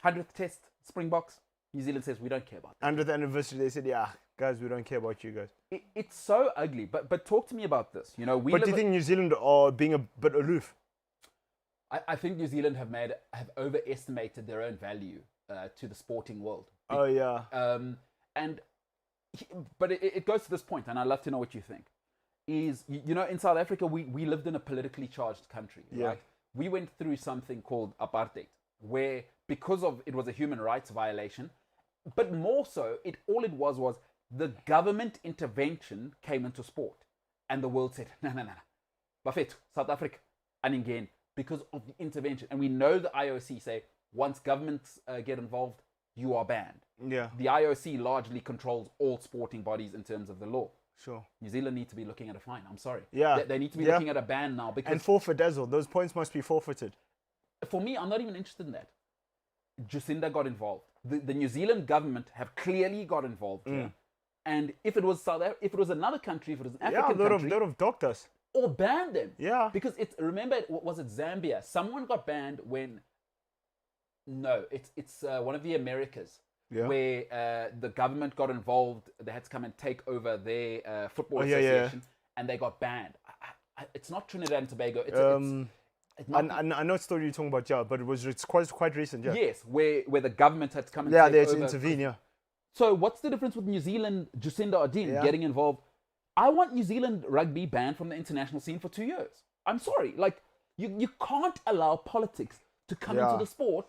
100th Test, Springboks. New Zealand says, we don't care about that. 100th anniversary, they said, yeah, guys, we don't care about you guys. It's so ugly. But talk to me about this. You know, But do you think New Zealand are being a bit aloof? I think New Zealand have overestimated their own value to the sporting world. Oh, yeah. But it goes to this point, and I'd love to know what you think. Is, you know, in South Africa, we lived in a politically charged country, right? We went through something called apartheid, where because of it was a human rights violation, but more so, all it was the government intervention came into sport, and the world said, no, Bafethu, South Africa, and again, because of the intervention. And we know the IOC say, once governments get involved, you are banned. Yeah. The IOC largely controls all sporting bodies in terms of the law. Sure. New Zealand need to be looking at a fine. I'm sorry. Yeah. They need to be looking at a ban now. And forfeit as well. Those points must be forfeited. For me, I'm not even interested in that. Jacinda got involved. The New Zealand government have clearly got involved here. And if it was another country, if it was an African country, they would have docked us. Or banned them. Yeah. Because remember, was it Zambia? Someone got banned when... No, it's one of the Americas. Yeah. Where the government got involved. They had to come and take over their football association, and they got banned. It's not Trinidad and Tobago. I know the story you're talking about, yeah, but it's quite recent, yeah. Yes, where the government had to come and take over. Yeah, they had to intervene, yeah. So what's the difference with New Zealand, Jacinda Ardern getting involved? I want New Zealand rugby banned from the international scene for 2 years. I'm sorry. Like, you can't allow politics to come into the sport,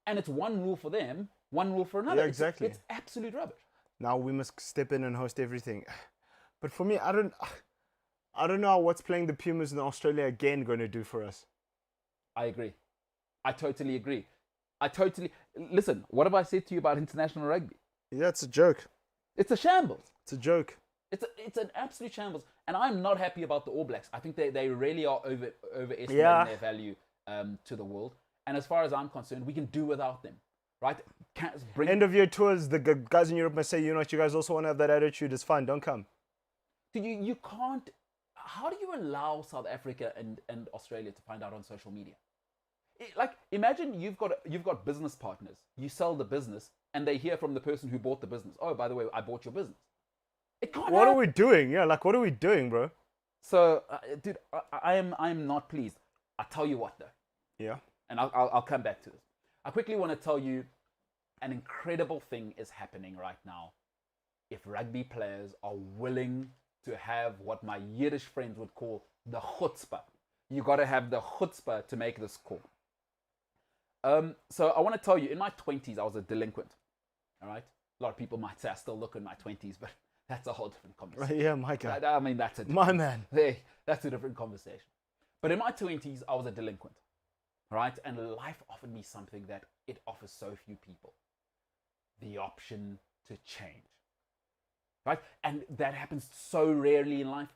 and it's one rule for them, one rule for another. Yeah, exactly. It's absolute rubbish. Now we must step in and host everything. But for me, I don't know what's playing the Pumas in Australia again going to do for us. I agree. I totally agree. Listen, what have I said to you about international rugby? Yeah, it's a joke. It's a shambles. It's a joke. It's an absolute shambles. And I'm not happy about the All Blacks. I think they really are overestimating their value to the world. And as far as I'm concerned, we can do without them. Right? End of year tours, the guys in Europe must say, you know what, you guys also want to have that attitude. It's fine, don't come. You can't. How do you allow South Africa and Australia to find out on social media? Like, imagine you've got business partners. You sell the business, and they hear from the person who bought the business. Oh, by the way, I bought your business. It can't. What are we doing? Yeah, like, what are we doing, bro? So, dude, I am not pleased. I'll tell you what, though. Yeah. And I'll come back to this. I quickly want to tell you an incredible thing is happening right now. If rugby players are willing to have what my Yiddish friends would call the chutzpah. You got to have the chutzpah to make this call. So I want to tell you, in my 20s, I was a delinquent. All right? A lot of people might say I still look in my 20s, but that's a whole different conversation. Yeah, my guy. I mean, that's a my man. That's a different conversation. But in my 20s, I was a delinquent. Right? And life offered me something that it offers so few people. The option to change. Right? And that happens so rarely in life.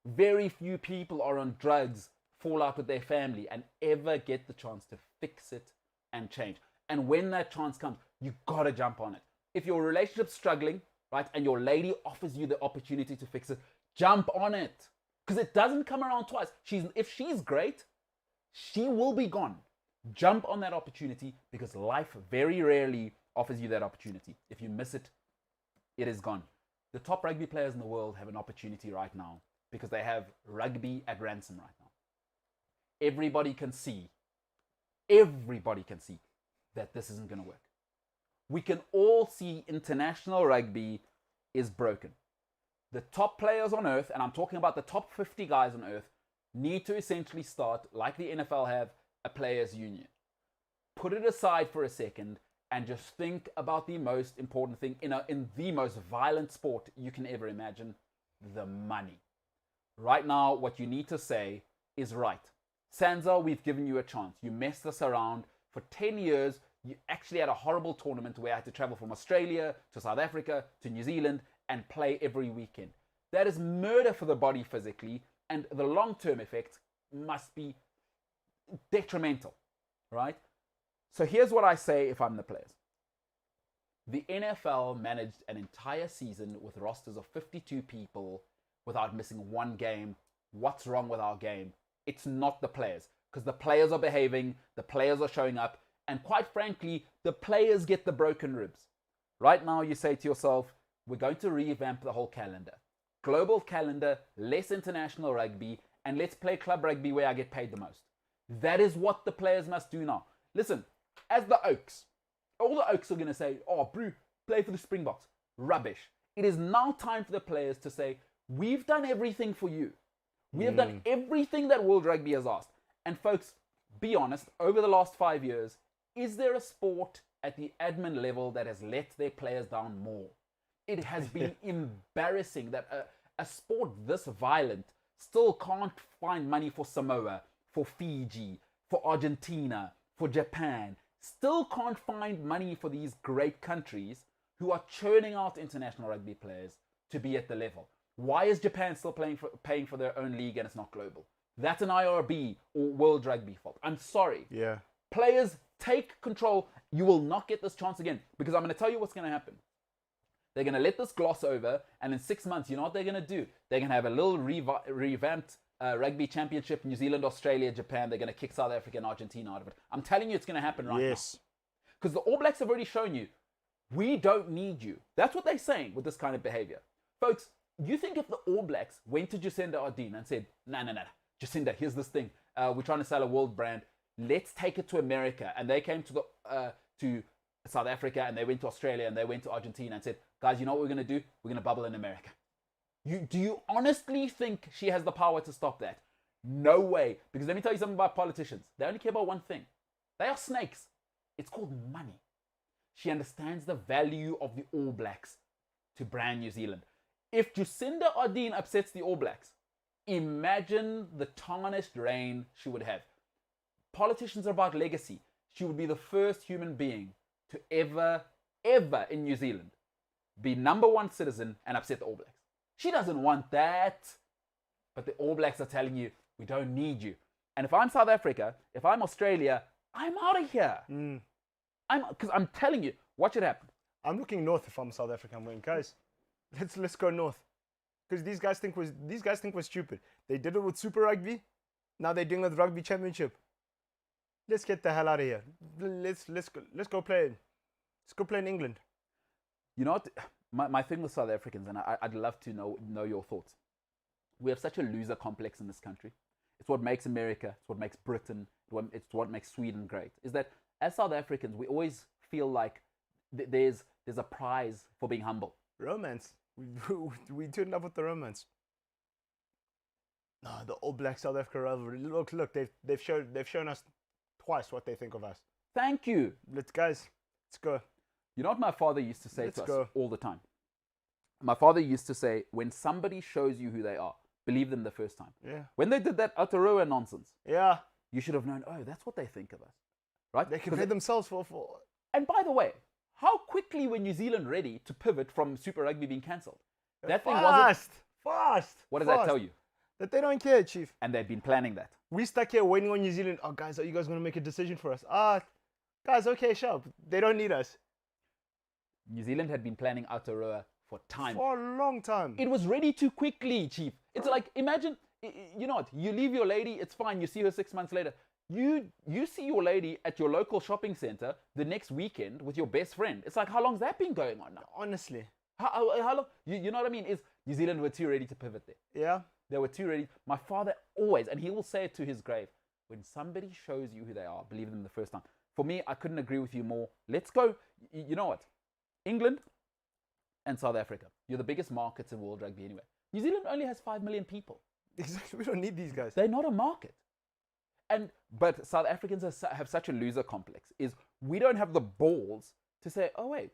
Very few people are on drugs, fall out with their family, and ever get the chance to fix it and change. And when that chance comes, you gotta jump on it. If your relationship's struggling, right, and your lady offers you the opportunity to fix it, jump on it. Because it doesn't come around twice. If she's great, she will be gone. Jump on that opportunity, because life very rarely offers you that opportunity. If you miss it, it is gone. The top rugby players in the world have an opportunity right now because they have rugby at ransom right now. Everybody can see that this isn't going to work. We can all see international rugby is broken. The top players on earth, and I'm talking about the top 50 guys on earth, need to essentially start, like the NFL have, a players' union. Put it aside for a second and just think about the most important thing in the most violent sport you can ever imagine, the money. Right now, what you need to say is right. Sansa, we've given you a chance. You messed us around. For 10 years, you actually had a horrible tournament where I had to travel from Australia to South Africa to New Zealand and play every weekend. That is murder for the body physically, and the long-term effects must be detrimental, right? So here's what I say if I'm the players. The NFL managed an entire season with rosters of 52 people without missing one game. What's wrong with our game? It's not the players, because the players are behaving, the players are showing up, and quite frankly, the players get the broken ribs. Right now, you say to yourself, we're going to revamp the whole calendar. Global calendar, less international rugby, and let's play club rugby where I get paid the most. That is what the players must do now. Listen, as the Oaks, all the Oaks are going to say, oh, Brew, play for the Springboks. Rubbish. It is now time for the players to say, we've done everything for you. We have done everything that World Rugby has asked. And folks, be honest, over the last 5 years, is there a sport at the admin level that has let their players down more? It has been embarrassing that a sport this violent still can't find money for Samoa, for Fiji, for Argentina, for Japan. Still can't find money for these great countries who are churning out international rugby players to be at the level. Why is Japan still paying for their own league and it's not global? That's an IRB or World Rugby fault. I'm sorry. Yeah. Players, take control. You will not get this chance again, because I'm going to tell you what's going to happen. They're going to let this gloss over, and in 6 months, you know what they're going to do? They're going to have a little revamped rugby championship, New Zealand, Australia, Japan. They're going to kick South Africa and Argentina out of it. I'm telling you it's going to happen right now. Because the All Blacks have already shown you, we don't need you. That's what they're saying with this kind of behavior. Folks, you think if the All Blacks went to Jacinda Ardern and said, no, Jacinda, here's this thing. We're trying to sell a world brand. Let's take it to America. And they came to South Africa, and they went to Australia, and they went to Argentina and said, guys, you know what we're going to do? We're going to bubble in America. Do you honestly think she has the power to stop that? No way. Because let me tell you something about politicians. They only care about one thing. They are snakes. It's called money. She understands the value of the All Blacks to brand New Zealand. If Jacinda Ardern upsets the All Blacks, imagine the tarnished reign she would have. Politicians are about legacy. She would be the first human being to ever in New Zealand be #1 citizen and upset the All Blacks. She doesn't want that. But the All Blacks are telling you, we don't need you. And if I'm South Africa, if I'm Australia, I'm out of here. Because I'm telling you, what should happen? I'm looking north if I'm South Africa. I'm going, guys, let's go north. Because these guys think we're stupid. They did it with Super Rugby. Now they're doing it with Rugby Championship. Let's get the hell out of here. Let's go play. Let's go play in England. You know what? My thing with South Africans, and I'd love to know your thoughts. We have such a loser complex in this country. It's what makes America, it's what makes Britain, it's what makes Sweden great. Is that as South Africans, we always feel like there's a prize for being humble. Romance. We turned up with the romance. No, the All Black South Africa rivalry. Look, they've shown us twice what they think of us. Thank you. Let's go. You know what my father used to say to us all the time? My father used to say, when somebody shows you who they are, believe them the first time. Yeah. When they did that Aotearoa nonsense, yeah, you should have known, oh, that's what they think of us. Right? They compare themselves for. And by the way, how quickly were New Zealand ready to pivot from Super Rugby being cancelled? That thing wasn't fast. What does that tell you? That they don't care, Chief. And they've been planning that. We stuck here waiting on New Zealand. Oh, guys, are you guys going to make a decision for us? Guys, okay, sharp. They don't need us. New Zealand had been planning Aotearoa for time. For a long time. It was ready too quickly, Chief. It's like, imagine, you know what? You leave your lady, it's fine. You see her 6 months later. You see your lady at your local shopping center the next weekend with your best friend. It's like, how long's that been going on now? Honestly. How long? You know what I mean? Is New Zealand were too ready to pivot there. Yeah. They were too ready. My father always, and he will say it to his grave, when somebody shows you who they are, believe them the first time. For me, I couldn't agree with you more. Let's go. You know what? England and South Africa. You're the biggest markets in world rugby anyway. New Zealand only has 5 million people. Exactly. We don't need these guys. They're not a market. But South Africans have such a loser complex. Is we don't have the balls to say, oh wait,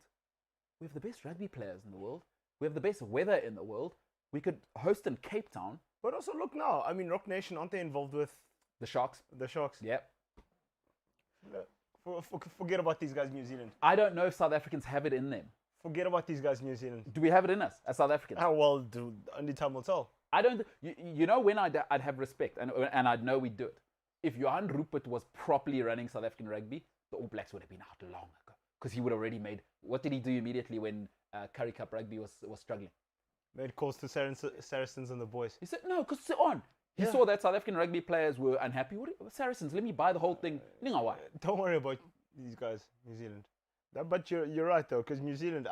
we have the best rugby players in the world. We have the best weather in the world. We could host in Cape Town. But also look now. I mean, Rock Nation, aren't they involved with the Sharks? The Sharks. Yep. Forget about these guys, New Zealand. I don't know if South Africans have it in them. Forget about these guys, New Zealand. Do we have it in us as South Africans? Well, only time will tell. I don't. You know when I'd have respect and I'd know we'd do it. If Johan Rupert was properly running South African rugby, the All Blacks would have been out long ago because he would have already made. What did he do immediately when Currie Cup rugby was struggling? Made calls to Saracens and the boys. He said no, because he saw that South African rugby players were unhappy. Saracens, let me buy the whole thing. Don't worry about these guys, New Zealand. But you're right though, because New Zealand,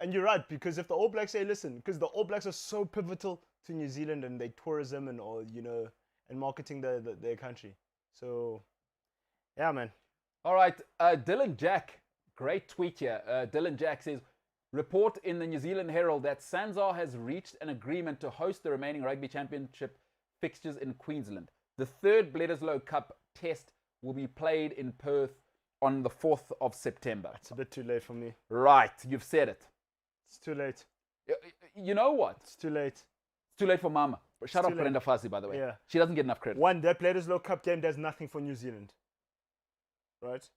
and you're right, because if the All Blacks say, listen, because the All Blacks are so pivotal to New Zealand and their tourism and all, and marketing their country. So, yeah, man. All right, Dylan Jack, great tweet here. Dylan Jack says, report in the New Zealand Herald that SANZAAR has reached an agreement to host the remaining rugby championship fixtures in Queensland. The third Bledisloe Cup test will be played in Perth on the 4th of September. It's a bit too late for me. Right, you've said it. It's too late. You know what? It's too late. It's too late for Mama. Shout out Brenda Fassi, by the way. Yeah. She doesn't get enough credit. One, that Bledisloe Cup game does nothing for New Zealand. Right?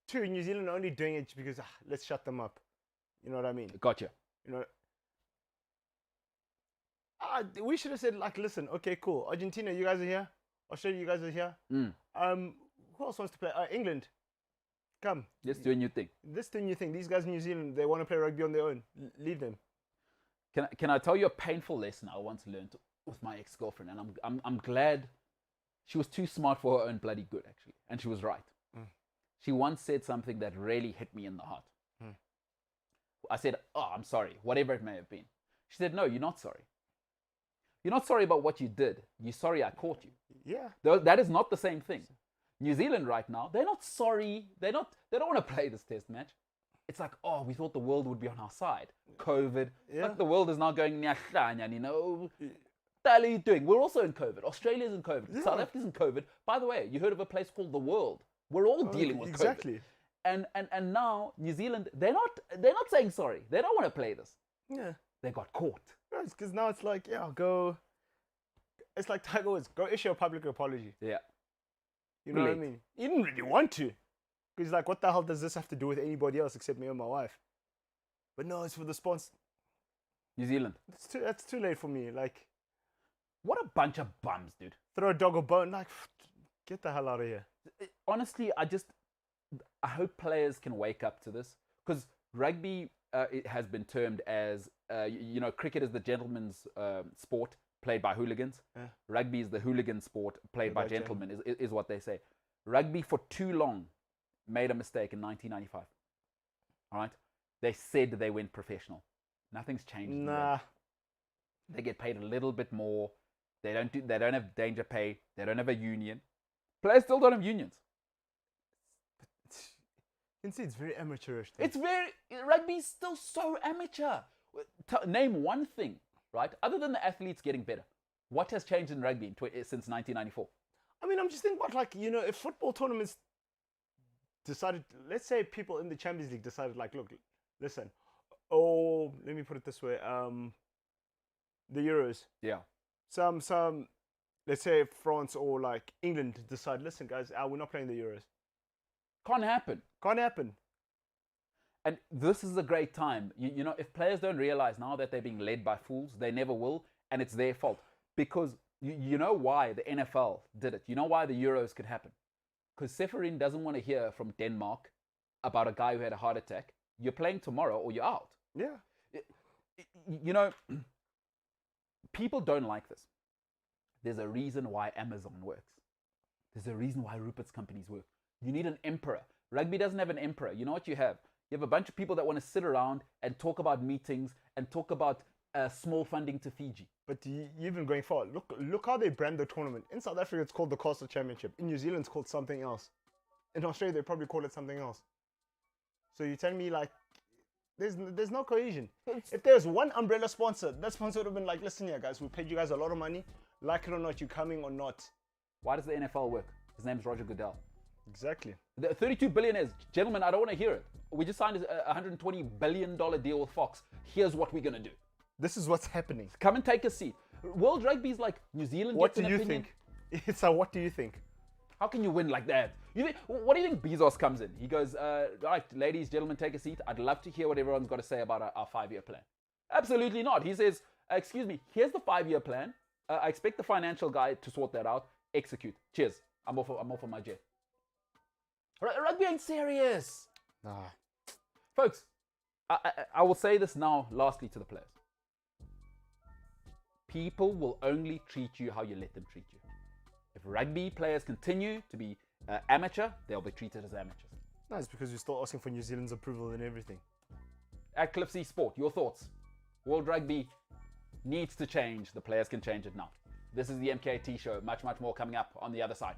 Two, New Zealand are only doing it because let's shut them up. You know what I mean? Gotcha. We should have said, listen, okay, cool. Argentina, you guys are here. Australia, you guys are here. Who else wants to play? England. Come. Let's do a new thing. Let's do a new thing. These guys in New Zealand, they want to play rugby on their own. Leave them. Can I tell you a painful lesson I once learned with my ex-girlfriend? And I'm glad she was too smart for her own bloody good, actually. And she was right. She once said something that really hit me in the heart. I said, I'm sorry, whatever it may have been. She said, no, you're not sorry. You're not sorry about what you did. You're sorry I caught you. Yeah. That is not the same thing. New Zealand right now, they're not sorry. They don't want to play this test match. It's like, we thought the world would be on our side. COVID. Yeah. Like the world is now going, what the hell are you doing? We're also in COVID. Australia's in COVID. Yeah. South Africa's in COVID. By the way, you heard of a place called the world. We're all dealing with exactly. COVID. And now New Zealand, they're not saying sorry. They don't want to play this. Yeah. They got caught. Because now it's like, go. It's like Tiger Woods, go issue a public apology. Yeah. You know what I mean? He didn't really want to. Because he's like, what the hell does this have to do with anybody else except me and my wife? But no, it's for the sponsor. New Zealand. That's too late for me. Like, what a bunch of bums, dude. Throw a dog a bone. Like, get the hell out of here. Honestly, I hope players can wake up to this. Because rugby it has been termed as, cricket is the gentleman's sport played by hooligans. Yeah. Rugby is the hooligan sport played by gentlemen, is what they say. Rugby for too long made a mistake in 1995. All right? They said they went professional. Nothing's changed. Nah. They get paid a little bit more. They don't have danger pay. They don't have a union. Players still don't have unions. You can see it's very amateurish. Rugby's still so amateur. Name one thing, right? Other than the athletes getting better. What has changed in rugby since 1994? I mean, I'm just thinking about if football tournaments decided, let's say people in the Champions League decided look, listen, let me put it this way, the Euros. Yeah. Some, let's say France or England decide, listen guys, we're not playing the Euros. Can't happen. And this is a great time. If players don't realize now that they're being led by fools, they never will, and it's their fault. Because you know why the NFL did it. You know why the Euros could happen. Because Seferin doesn't want to hear from Denmark about a guy who had a heart attack. You're playing tomorrow or you're out. Yeah. People don't like this. There's a reason why Amazon works. There's a reason why Rupert's companies work. You need an emperor. Rugby doesn't have an emperor. You know what you have? You have a bunch of people that want to sit around and talk about meetings and talk about small funding to Fiji. But you've been going far. Look how they brand the tournament. In South Africa, it's called the Castle Championship. In New Zealand, it's called something else. In Australia, they probably call it something else. So you tell me there's no cohesion. If there's one umbrella sponsor, that sponsor would have been listen here, guys, we paid you guys a lot of money. Like it or not, you coming or not. Why does the NFL work? His name's Roger Goodell. Exactly. The 32 billionaires. Gentlemen, I don't want to hear it. We just signed a $120 billion deal with Fox. Here's what we're going to do. This is what's happening. Come and take a seat. World Rugby's like New Zealand what gets an do you opinion. think? It's what do you think? How can you win like that? What do you think Bezos comes in? He goes, right, ladies, gentlemen, take a seat. I'd love to hear what everyone's got to say about our 5-year plan. Absolutely not. He says, excuse me, here's the 5-year plan. I expect the financial guy to sort that out. Execute. Cheers. I'm off on my jet. Rugby ain't serious. Nah. Folks, I will say this now, lastly, to the players. People will only treat you how you let them treat you. If rugby players continue to be amateur, they'll be treated as amateurs. No, it's because you're still asking for New Zealand's approval and everything. At Cliff C Sport, your thoughts? World Rugby needs to change. The players can change it now. This is the MKT Show. Much, much more coming up on the other side.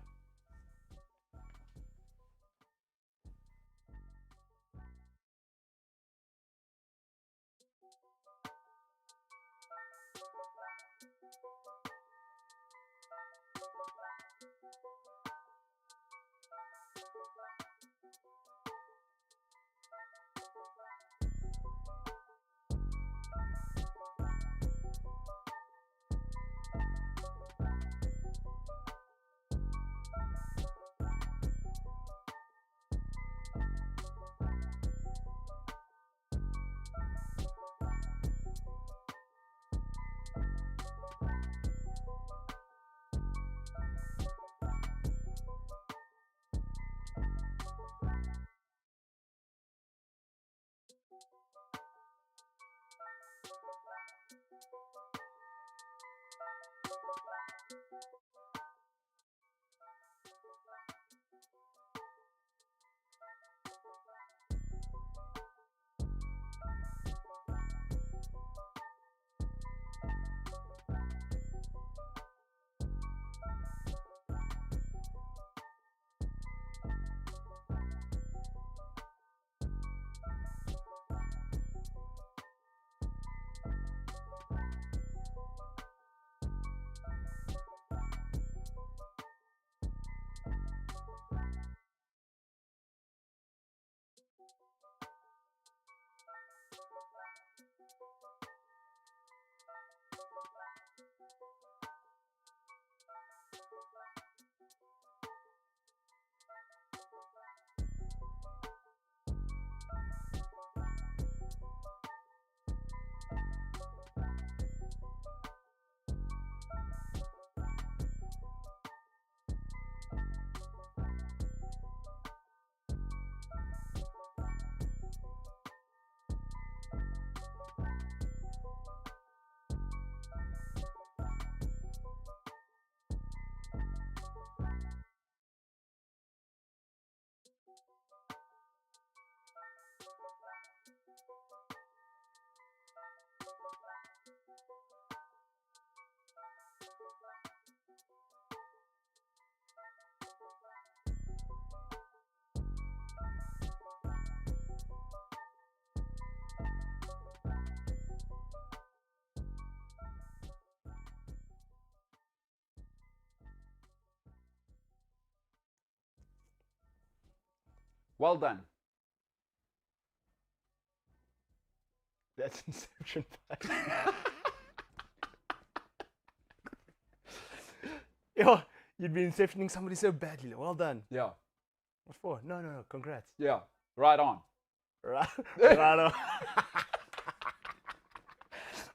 Well done. That's Inception. Yo, you'd be inceptioning somebody so badly. Well done. Yeah. What for? No. Congrats. Yeah. Right on. Right on.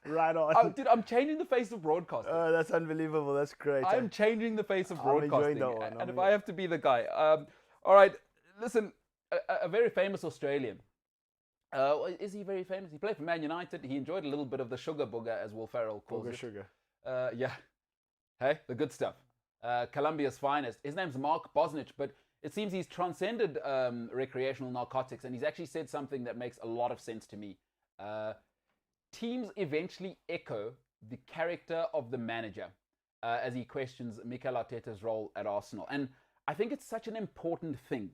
Right on. Oh, dude, I'm changing the face of broadcasting. Oh, that's unbelievable. That's great. I'm changing the face of broadcasting. That one. And if I have to be the guy. All right, listen, a very famous Australian. Is he very famous? He played for Man United. He enjoyed a little bit of the sugar booger, as Will Ferrell calls it. Sugar. Yeah. Hey, the good stuff. Colombia's finest. His name's Mark Bosnich, but it seems he's transcended recreational narcotics, and he's actually said something that makes a lot of sense to me. Teams eventually echo the character of the manager as he questions Mikel Arteta's role at Arsenal. And I think it's such an important thing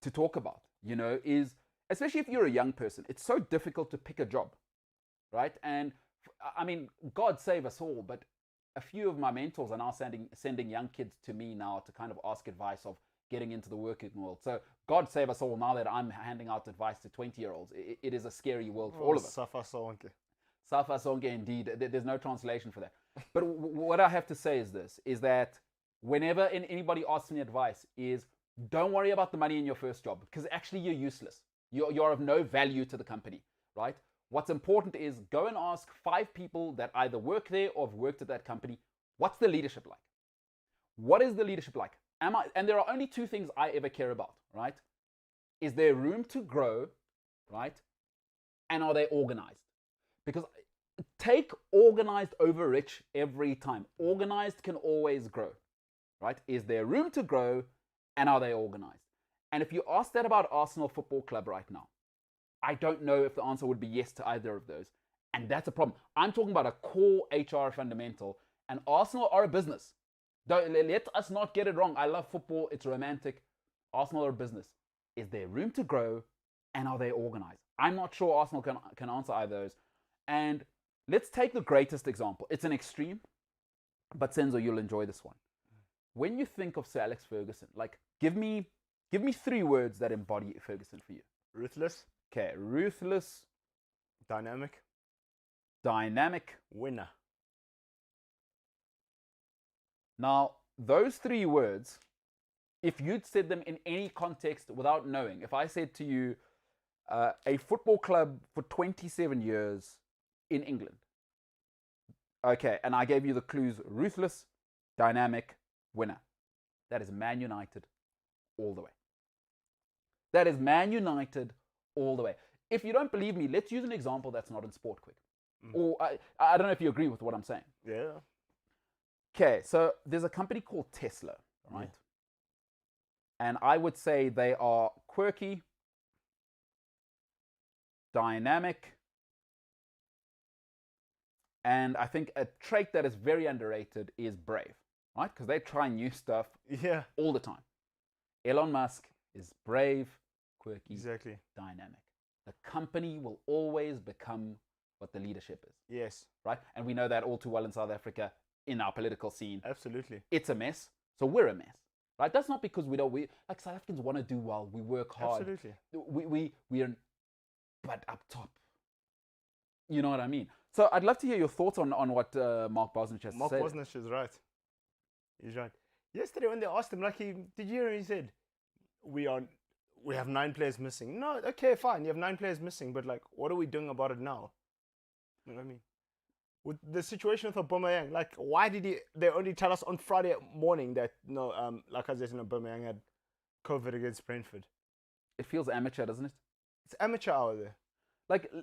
to talk about, you know, is especially if you're a young person, it's so difficult to pick a job, right? And I mean, God save us all, but a few of my mentors are now sending young kids to me now to kind of ask advice of getting into the working world. So God save us all now that I'm handing out advice to 20-year-olds. It is a scary world for all of us. Safa sonke. Safa sonke indeed. There's no translation for that. But what I have to say is this, is that whenever anybody asks me advice is don't worry about the money in your first job because actually you're useless. You're of no value to the company, right? What's important is go and ask 5 people that either work there or have worked at that company, what's the leadership like? What is the leadership like? And there are only two things I ever care about, right? Is there room to grow, right? And are they organized? Because take organized over rich every time. Organized can always grow, right? Is there room to grow and are they organized? And if you ask that about Arsenal Football Club right now, I don't know if the answer would be yes to either of those. And that's a problem. I'm talking about a core HR fundamental, and Arsenal are a business. Let us not get it wrong. I love football. It's romantic. Arsenal are a business. Is there room to grow and are they organized? I'm not sure Arsenal can answer either of those. And let's take the greatest example. It's an extreme, but Senzo, you'll enjoy this one. When you think of Sir Alex Ferguson, like give me 3 words that embody Ferguson for you. Ruthless. Okay, ruthless. Dynamic. Winner. Now, those 3 words, if you'd said them in any context without knowing, if I said to you, a football club for 27 years in England, okay, and I gave you the clues, ruthless, dynamic, winner. That is Man United all the way. That is Man United all the way. If you don't believe me, let's use an example that's not in sport quick. Or I don't know if you agree with what I'm saying. Yeah. Okay, so there's a company called Tesla, right? And I would say they are quirky, dynamic, and I think a trait that is very underrated is brave, right? Because they try new stuff all the time. Elon Musk is brave, quirky, dynamic. The company will always become what the leadership is. Yes. Right? And we know that all too well in South Africa, in our political scene. Absolutely. It's a mess. So we're a mess. Right? That's not because like South Africans want to do well. We work hard. Absolutely. We are, but up top. You know what I mean? So I'd love to hear your thoughts on what Mark Bosnich has to say. Mark Bosnich is right. He's right. Yesterday when they asked him, did you hear he said, we have 9 players missing. No, okay, fine. You have 9 players missing, but what are we doing about it now? You know what I mean? With the situation with Aubameyang, why did they only tell us on Friday morning that Lacazette and Aubameyang had COVID against Brentford? It feels amateur, doesn't it? It's amateur hour there.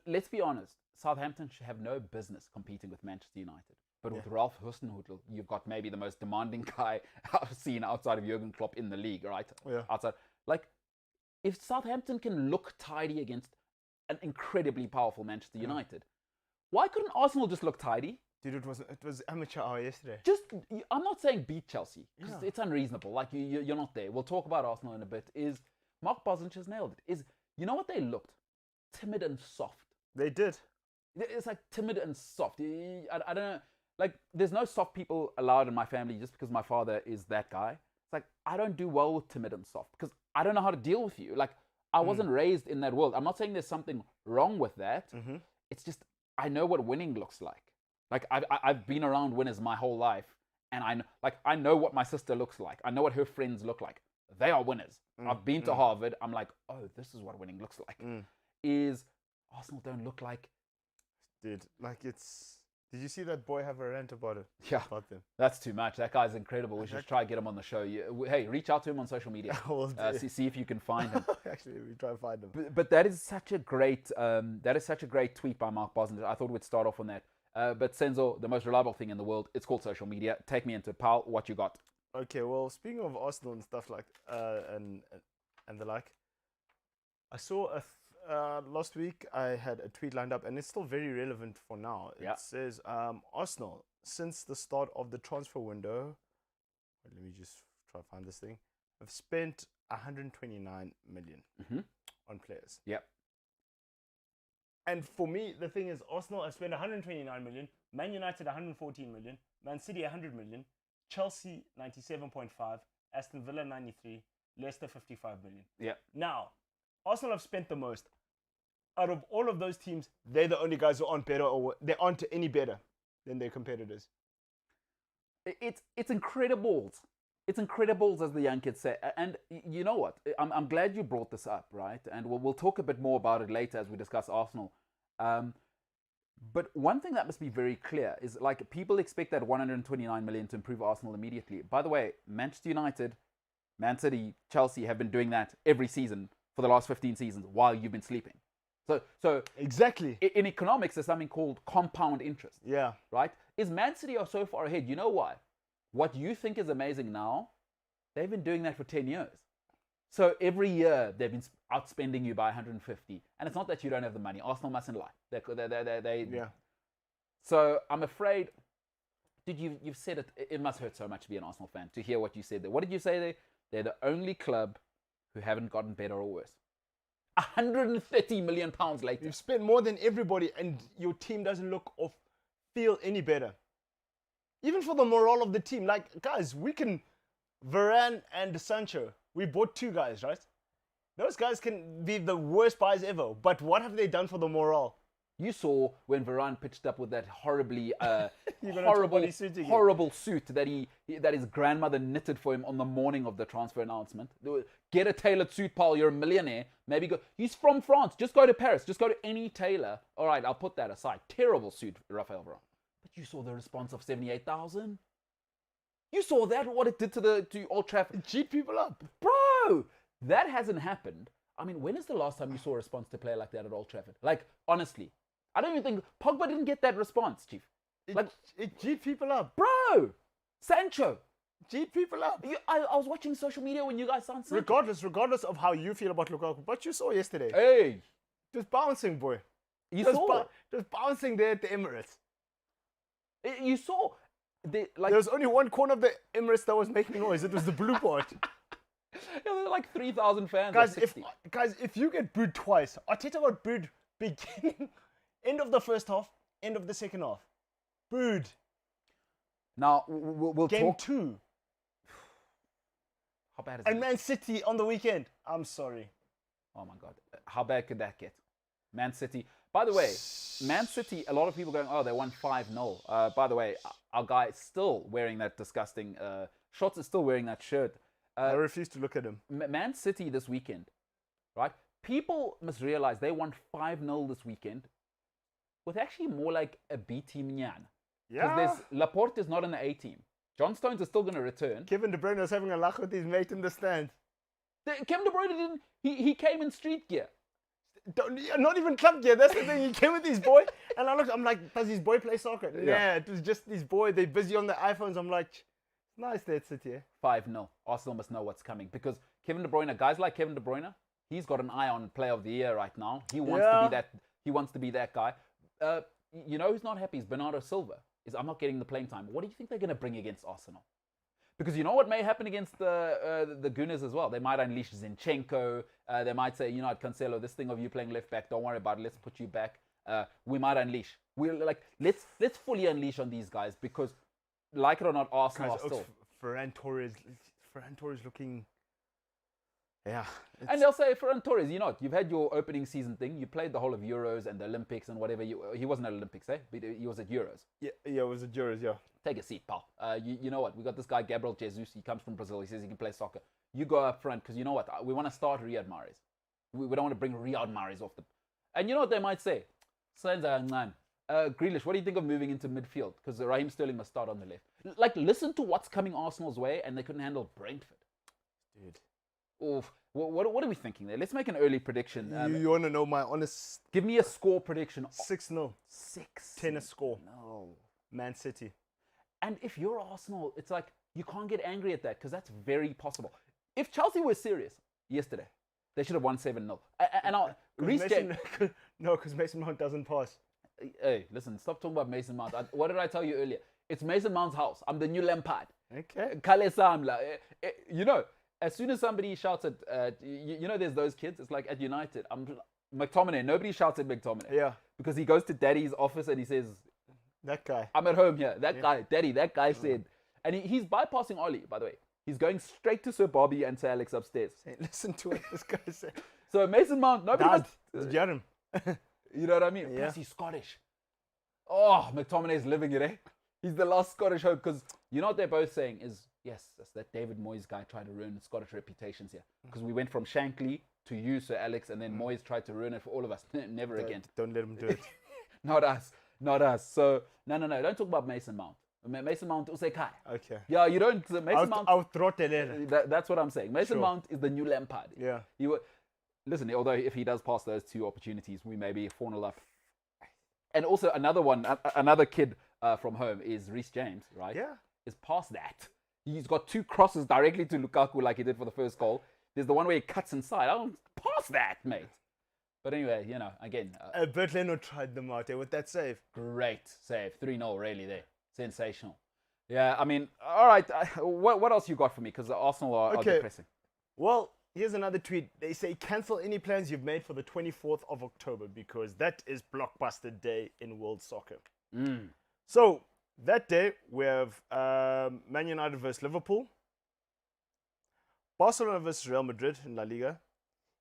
Let's be honest. Southampton should have no business competing with Manchester United. But with Ralph Hasenhüttl, you've got maybe the most demanding guy I've seen outside of Jurgen Klopp in the league, right? Yeah. Outside, if Southampton can look tidy against an incredibly powerful Manchester United, why couldn't Arsenal just look tidy? Dude, it was amateur hour yesterday. I'm not saying beat Chelsea, because it's unreasonable. You're not there. We'll talk about Arsenal in a bit. Mark Bosnich has nailed it. You know what they looked? Timid and soft. They did. It's timid and soft. I don't know. There's no soft people allowed in my family just because my father is that guy. It's I don't do well with timid and soft because I don't know how to deal with you. I wasn't raised in that world. I'm not saying there's something wrong with that. Mm-hmm. It's just I know what winning looks like. I've been around winners my whole life, and I know what my sister looks like. I know what her friends look like. They are winners. I've been to Harvard. I'm oh, this is what winning looks like. Is Arsenal don't look like. Dude, it's. Did you see that boy have a rant about it? Yeah, about them. That's too much. That guy's incredible. We should try to get him on the show. Hey, reach out to him on social media. See if you can find him. Actually, we try to find him. But that is such a great tweet by Mark Bosnich. I thought we'd start off on that. But Senzo, the most reliable thing in the world, it's called social media. Take me into it, pal. What you got? Okay, well, speaking of Arsenal and stuff and the like, I saw last week I had a tweet lined up, and it's still very relevant for now. It says Arsenal, since the start of the transfer window, let me just try to find this thing, have spent 129 million on players. Yep. And for me, the thing is, Arsenal have spent 129 million, Man United 114 million, Man City 100 million, Chelsea 97.5, Aston Villa 93, Leicester 55 million. Yeah. Now, Arsenal have spent the most. Out of all of those teams, they're the only guys who aren't better, or they aren't any better than their competitors. It's incredible. It's incredibles, as the young kids say. And you know what? I'm glad you brought this up, right? And we'll talk a bit more about it later as we discuss Arsenal. But one thing that must be very clear is people expect that 129 million to improve Arsenal immediately. By the way, Manchester United Man City, Chelsea have been doing that every season for the last 15 seasons while you've been sleeping. So Exactly. in economics, there's something called compound interest. Yeah. Right? Is Man City are so far ahead? You know why? What you think is amazing now, they've been doing that for 10 years. So every year they've been outspending you by 150. And it's not that you don't have the money. Arsenal mustn't lie. Yeah. So I'm afraid, dude, you've said it. It must hurt so much to be an Arsenal fan to hear what you said there. What did you say there? They're the only club who haven't gotten better or worse. 130 million pounds later. You've spent more than everybody, and your team doesn't look or feel any better. Even for the morale of the team, like, guys, we can... Varane and Sancho, we bought 2 guys, right? Those guys can be the worst buys ever, but what have they done for the morale? You saw when Varane pitched up with that horribly horrible suit that his grandmother knitted for him on the morning of the transfer announcement. Get a tailored suit, pal. You're a millionaire. Maybe go. He's from France. Just go to Paris. Just go to any tailor. All right, I'll put that aside. Terrible suit, Raphael Varane. But you saw the response of 78,000. You saw that, what it did to Old Trafford. Cheat people up. Bro, that hasn't happened. I mean, when is the last time you saw a response to play like that at Old Trafford? Like, honestly. I don't even think Pogba didn't get that response, Chief. It cheat people up. Bro, Sancho. Cheat people up. I was watching social media when you guys signed Sancho. Regardless of how you feel about Lukaku, but you saw yesterday. Hey. Just bouncing, boy. Just bouncing there at the Emirates. You saw... there was only one corner of the Emirates that was making noise. It was the blue part. There were like 3,000 fans. Guys, if you get booed twice, Arteta got booed beginning, end of the first half, end of the second half. Booed. Now, we'll Game talk... 2. How bad is and it? Man City on the weekend. I'm sorry. Oh my God. How bad could that get? Man City. By the way, Man City, a lot of people going, oh, they won 5-0. By the way, our guy is still wearing that disgusting... Shots is still wearing that shirt. I refuse to look at him. Man City this weekend, right? People must realize they won 5-0 this weekend with actually more like a B team nyan. Because Laporte is not in the A team. John Stones is still going to return. Kevin De Bruyne was having a laugh with his mate in the stand. Kevin De Bruyne didn't... He came in street gear. Not even club gear. That's the thing. He came with his boy, and I'm like, does his boy play soccer? Yeah, it was just his boy. They're busy on the iPhones. I'm like, nice that City. 5-0. Arsenal must know what's coming because Kevin De Bruyne, guys like Kevin De Bruyne, he's got an eye on Player of the Year right now. He wants to be that. He wants to be that guy. You know who's not happy is Bernardo Silva. I'm not getting the playing time. What do you think they're going to bring against Arsenal? Because you know what may happen against the Gunners as well. They might unleash Zinchenko. They might say, you know what, Cancelo, this thing of you playing left back, don't worry about it. Let's put you back. We might unleash. Let's fully unleash on these guys because, like it or not, Arsenal are still. Ferran Torres looking. Yeah. And they'll say, Ferran Torres, you know what, you've had your opening season thing. You played the whole of Euros and the Olympics and whatever. He wasn't at Olympics, eh? But he was at Euros. Yeah, it was at Euros, yeah. Take a seat, pal. You know what? We got this guy, Gabriel Jesus. He comes from Brazil. He says he can play soccer. You go up front because you know what? We want to start Riyad Mahrez. We don't want to bring Riyad Mahrez off the... And you know what they might say? Grealish, what do you think of moving into midfield? Because Raheem Sterling must start on the left. Like, listen to what's coming Arsenal's way and they couldn't handle Brentford. Dude. Oof. What are we thinking there? Let's make an early prediction. You want to know my honest... Give me a score prediction. 6-0. tennis score. No. Man City. And if you're Arsenal, it's like, you can't get angry at that because that's very possible. If Chelsea were serious yesterday, they should have won 7-0. And No, because Mason Mount doesn't pass. Hey, listen, stop talking about Mason Mount. What did I tell you earlier? It's Mason Mount's house. I'm the new Lampard. Okay. Kale Samla. You know, as soon as somebody shouts at, you know, there's those kids. It's like at United. McTominay. Nobody shouts at McTominay. Yeah. Because he goes to Daddy's office and he says, that guy. I'm at home here. That guy, Daddy, that guy said. And he's bypassing Ollie, by the way. He's going straight to Sir Bobby and Sir Alex upstairs. Listen to what this guy said. So Mason Mount, nobody... Get him. You know what I mean? Yeah. Plus he's Scottish. Oh, McTominay's living it, eh? He's the last Scottish hope because you know what they're both saying is, yes, that's that David Moyes guy tried to ruin Scottish reputations here. Because we went from Shankly to you, Sir Alex, and then Moyes tried to ruin it for all of us. Never again. Don't let him do it. Not us. So, no. Don't talk about Mason Mount. Mason Mount usekhaya. Okay. Yeah, you don't. Mason Mount. That's what I'm saying. Mason Mount is the new Lampard. Yeah. Listen, although if he does pass those 2 opportunities, we may be 4-0 up. And also another kid from home is Reece James, right? Yeah. Is past that. He's got 2 crosses directly to Lukaku like he did for the first goal. There's the one where he cuts inside. I don't pass that, mate. But anyway, again. Bert Leno tried them out there with that save. Great save. 3-0 really there. Sensational. Yeah, I mean, all right. What else you got for me? Because Arsenal are depressing. Well, here's another tweet. They say cancel any plans you've made for the 24th of October because that is blockbuster day in world soccer. So that day we have Man United versus Liverpool, Barcelona versus Real Madrid in La Liga,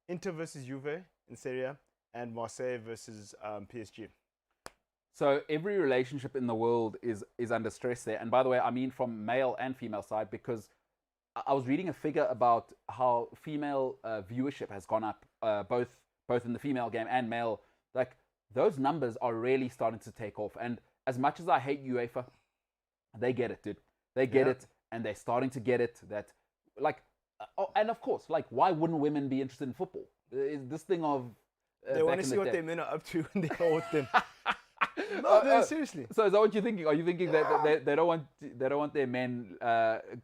Inter versus Juve in Serie A, and Marseille versus PSG. So every relationship in the world is under stress there. And by the way, I mean from male and female side, because I was reading a figure about how female viewership has gone up, both in the female game and male. Like those numbers are really starting to take off. And as much as I hate UEFA, they get it, dude. They get it, and they're starting to get it. That and of course, why wouldn't women be interested in football? Is this thing of they want to see what their men are up to when they are with them. No, seriously. So is that what you're thinking? Are you thinking that they don't want their men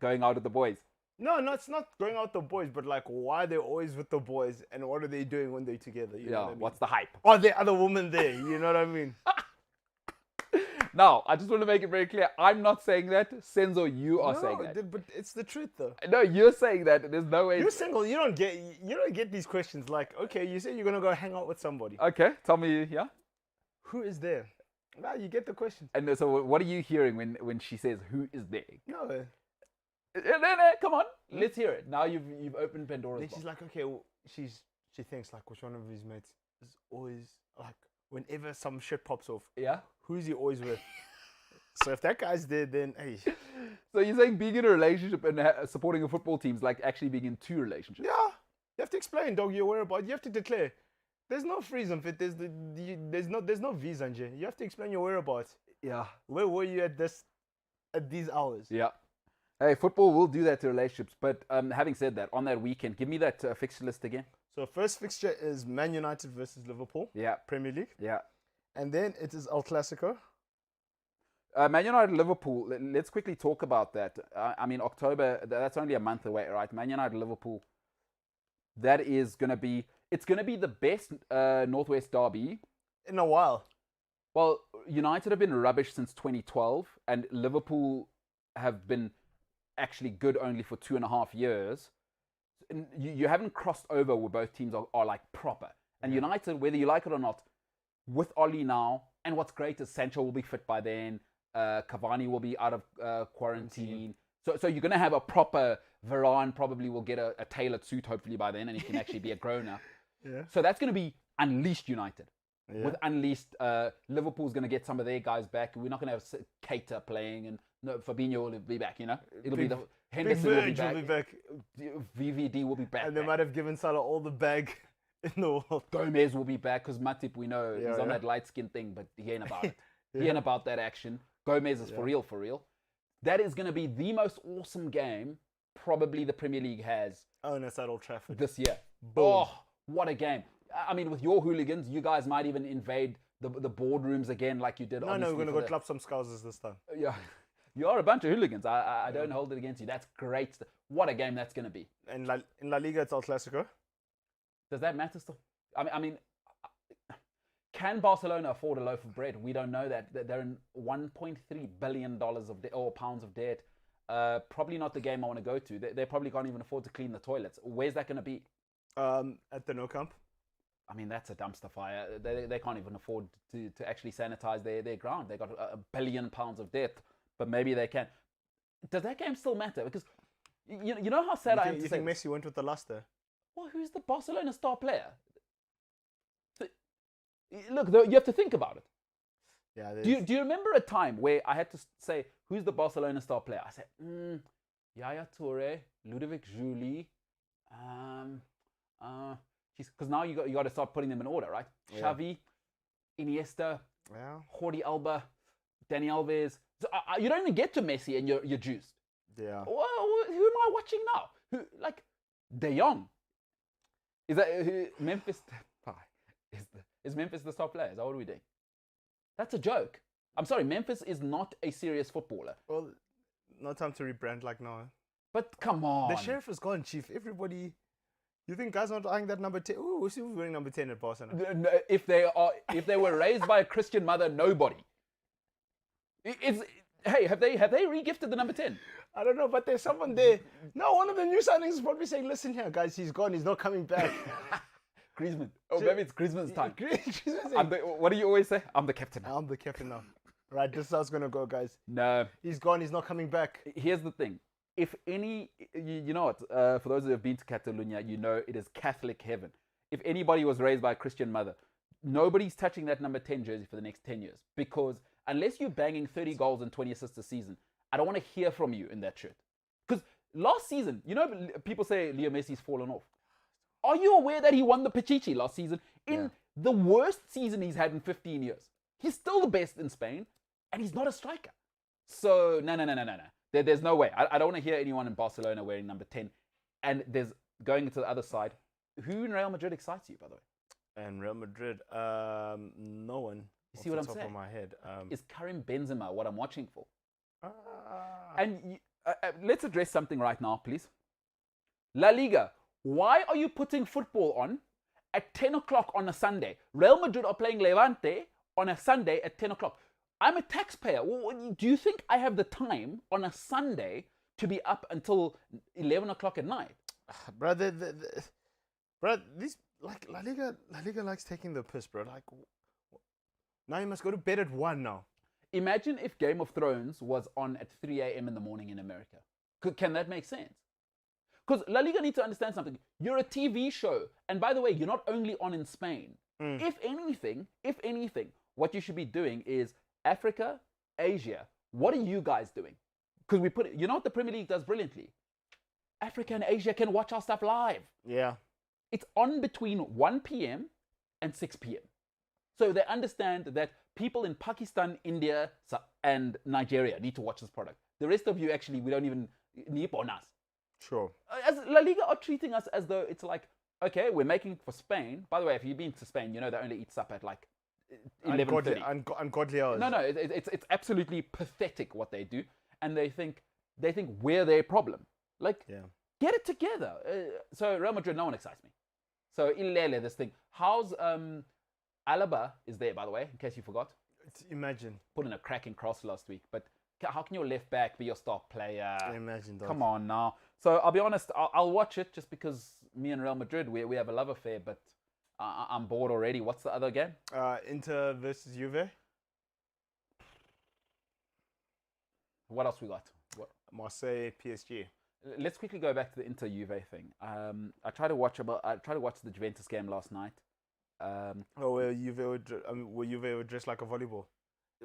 going out with the boys? No, it's not going out with the boys, but why they're always with the boys and what are they doing when they're together? You know what I mean? What's the hype? Are there other women there? You know what I mean? Now, I just want to make it very clear. I'm not saying that. Senzo, you are saying that. But it's the truth, though. No, you're saying that. There's no way. You're single. You don't get these questions. Okay, you say you're gonna go hang out with somebody. Okay, tell me, yeah. Who is there? Now you get the question. And so, what are you hearing when she says who is there? No. Come on, let's hear it. Now you've opened Pandora's box. She's like, okay, she thinks which one of his mates is always whenever some shit pops off. Yeah. Who's he always with? So if that guy's there, then hey. So you're saying being in a relationship and supporting a football team is like actually being in 2 relationships? Yeah. You have to explain, dog, your whereabouts. You have to declare. There's no freeze on fit. There's no visa, Nje. You have to explain your whereabouts. Yeah. Where were you at these hours? Yeah. Hey, football will do that to relationships. But having said that, on that weekend, give me that fixture list again. So first fixture is Man United versus Liverpool. Yeah. Premier League. Yeah. And then it is El Clasico. Man United Liverpool. Let's quickly talk about that. I mean, October. That's only a month away, right? Man United Liverpool. That is gonna be. It's gonna be the best Northwest derby in a while. Well, United have been rubbish since 2012, and Liverpool have been actually good only for 2.5 years. You haven't crossed over where both teams are like proper. And United, whether you like it or not, with Oli now, and what's great is Sancho will be fit by then. Cavani will be out of quarantine. So you're going to have a proper Varane probably will get a tailored suit hopefully by then, and he can actually be a grown-up. Yeah. So that's going to be unleashed United. Yeah. With unleashed, Liverpool's going to get some of their guys back. We're not going to have Keita playing, and Fabinho will be back, It'll be the Henderson will be back. VVD will be back. And they might have given Salah all the bag in the world. Gomez will be back because Matip, we know, he's on that light skin thing, but he ain't about it. He ain't about that action. Gomez is for real. That is going to be the most awesome game probably the Premier League has. Oh, and it's at Old Trafford. This year. Boom. Oh, what a game. I mean, with your hooligans, you guys might even invade the boardrooms again like you did. No, we're going to go clap some scousers this time. Yeah. You are a bunch of hooligans. I don't hold it against you. That's great. What a game that's going to be. And in La Liga, it's El Clasico. Does that matter still? I mean, can Barcelona afford a loaf of bread? We don't know that. They're in $1.3 billion of pounds of debt. Probably not the game I want to go to. They probably can't even afford to clean the toilets. Where's that going to be? At the No Camp. I mean, that's a dumpster fire. They can't even afford to actually sanitize their ground. They got £1 billion of debt, but maybe they can. Does that game still matter? Because you know how sad I am to say. You think Messi went with the luster? Well, who's the Barcelona star player? Look, you have to think about it. Yeah. Do you remember a time where I had to say who's the Barcelona star player? I said Yaya Toure, Ludovic Jouli, because now you got to start putting them in order, right? Yeah. Xavi, Iniesta, Jordi Alba, Danny Alves. So, you don't even get to Messi and you're juiced. Yeah. Well, who am I watching now? Who like De Jong? Is that Memphis? Is Memphis the top player? Is that what we're doing? That's a joke. I'm sorry, Memphis is not a serious footballer. Well, no time to rebrand like now. But come on. The sheriff is gone, chief. Everybody. You think guys not eyeing that number 10? Oh, we'll see who's wearing number 10 at Barcelona. If they were raised by a Christian mother, nobody. Hey, have they re-gifted the number 10? I don't know, but there's someone there. No, one of the new signings is probably saying, listen here, guys, he's gone. He's not coming back. Griezmann. Oh, maybe it's Griezmann's time. Griezmann's what do you always say? I'm the captain. I'm the captain now. Right, this is how it's going to go, guys. No. He's gone. He's not coming back. Here's the thing. If any, you know what, for those who have been to Catalonia, you know it is Catholic heaven. If anybody was raised by a Christian mother, nobody's touching that number 10 jersey for the next 10 years. Because unless you're banging 30 goals and 20 assists a season, I don't want to hear from you in that shirt. Because last season, you know, people say Leo Messi's fallen off. Are you aware that he won the Pichichi last season in the worst season he's had in 15 years? He's still the best in Spain, and he's not a striker. So, no. There's no way. I don't want to hear anyone in Barcelona wearing number 10. And there's going to the other side. Who in Real Madrid excites you, by the way? And Real Madrid, no one. You see what I'm saying? Top of my head. Is Karim Benzema what I'm watching for? And let's address something right now, please. La Liga. Why are you putting football on at 10 o'clock on a Sunday? Real Madrid are playing Levante on a Sunday at 10 o'clock. I'm a taxpayer. Do you think I have the time on a Sunday to be up until 11 o'clock at night? Bro, these, like, La Liga likes taking the piss, bro. Like, now you must go to bed at 1 now. Imagine if Game of Thrones was on at 3 a.m. in the morning in America. Can that make sense? Because La Liga needs to understand something. You're a TV show. And by the way, you're not only on in Spain. If anything, what you should be doing is Africa, Asia, what are you guys doing? Because you know what the Premier League does brilliantly? Africa and Asia can watch our stuff live. Yeah. It's on between 1 p.m. and 6 p.m. So they understand that people in Pakistan, India, and Nigeria need to watch this product. The rest of you, actually, we don't even need on us. Sure. As La Liga are treating us as though it's like, okay, we're making it for Spain. By the way, if you've been to Spain, you know they only eat supper at like 11:30. Ungodly hours. No, it's absolutely pathetic what they do, and they think we're their problem. Like, get it together. So Real Madrid, no one excites me. So Ilele, this thing. How's Alaba is there, by the way, in case you forgot. Imagine put in a cracking cross last week, but how can your left back be your star player? Imagine, dog. Come on now. So I'll be honest, I'll watch it just because me and Real Madrid, we have a love affair, but I'm bored already. What's the other game? Inter versus Juve. What else we got? Marseille, PSG. Let's quickly go back to the Inter Juve thing. I tried to watch the Juventus game last night. Where Juve were dressed like a volleyball.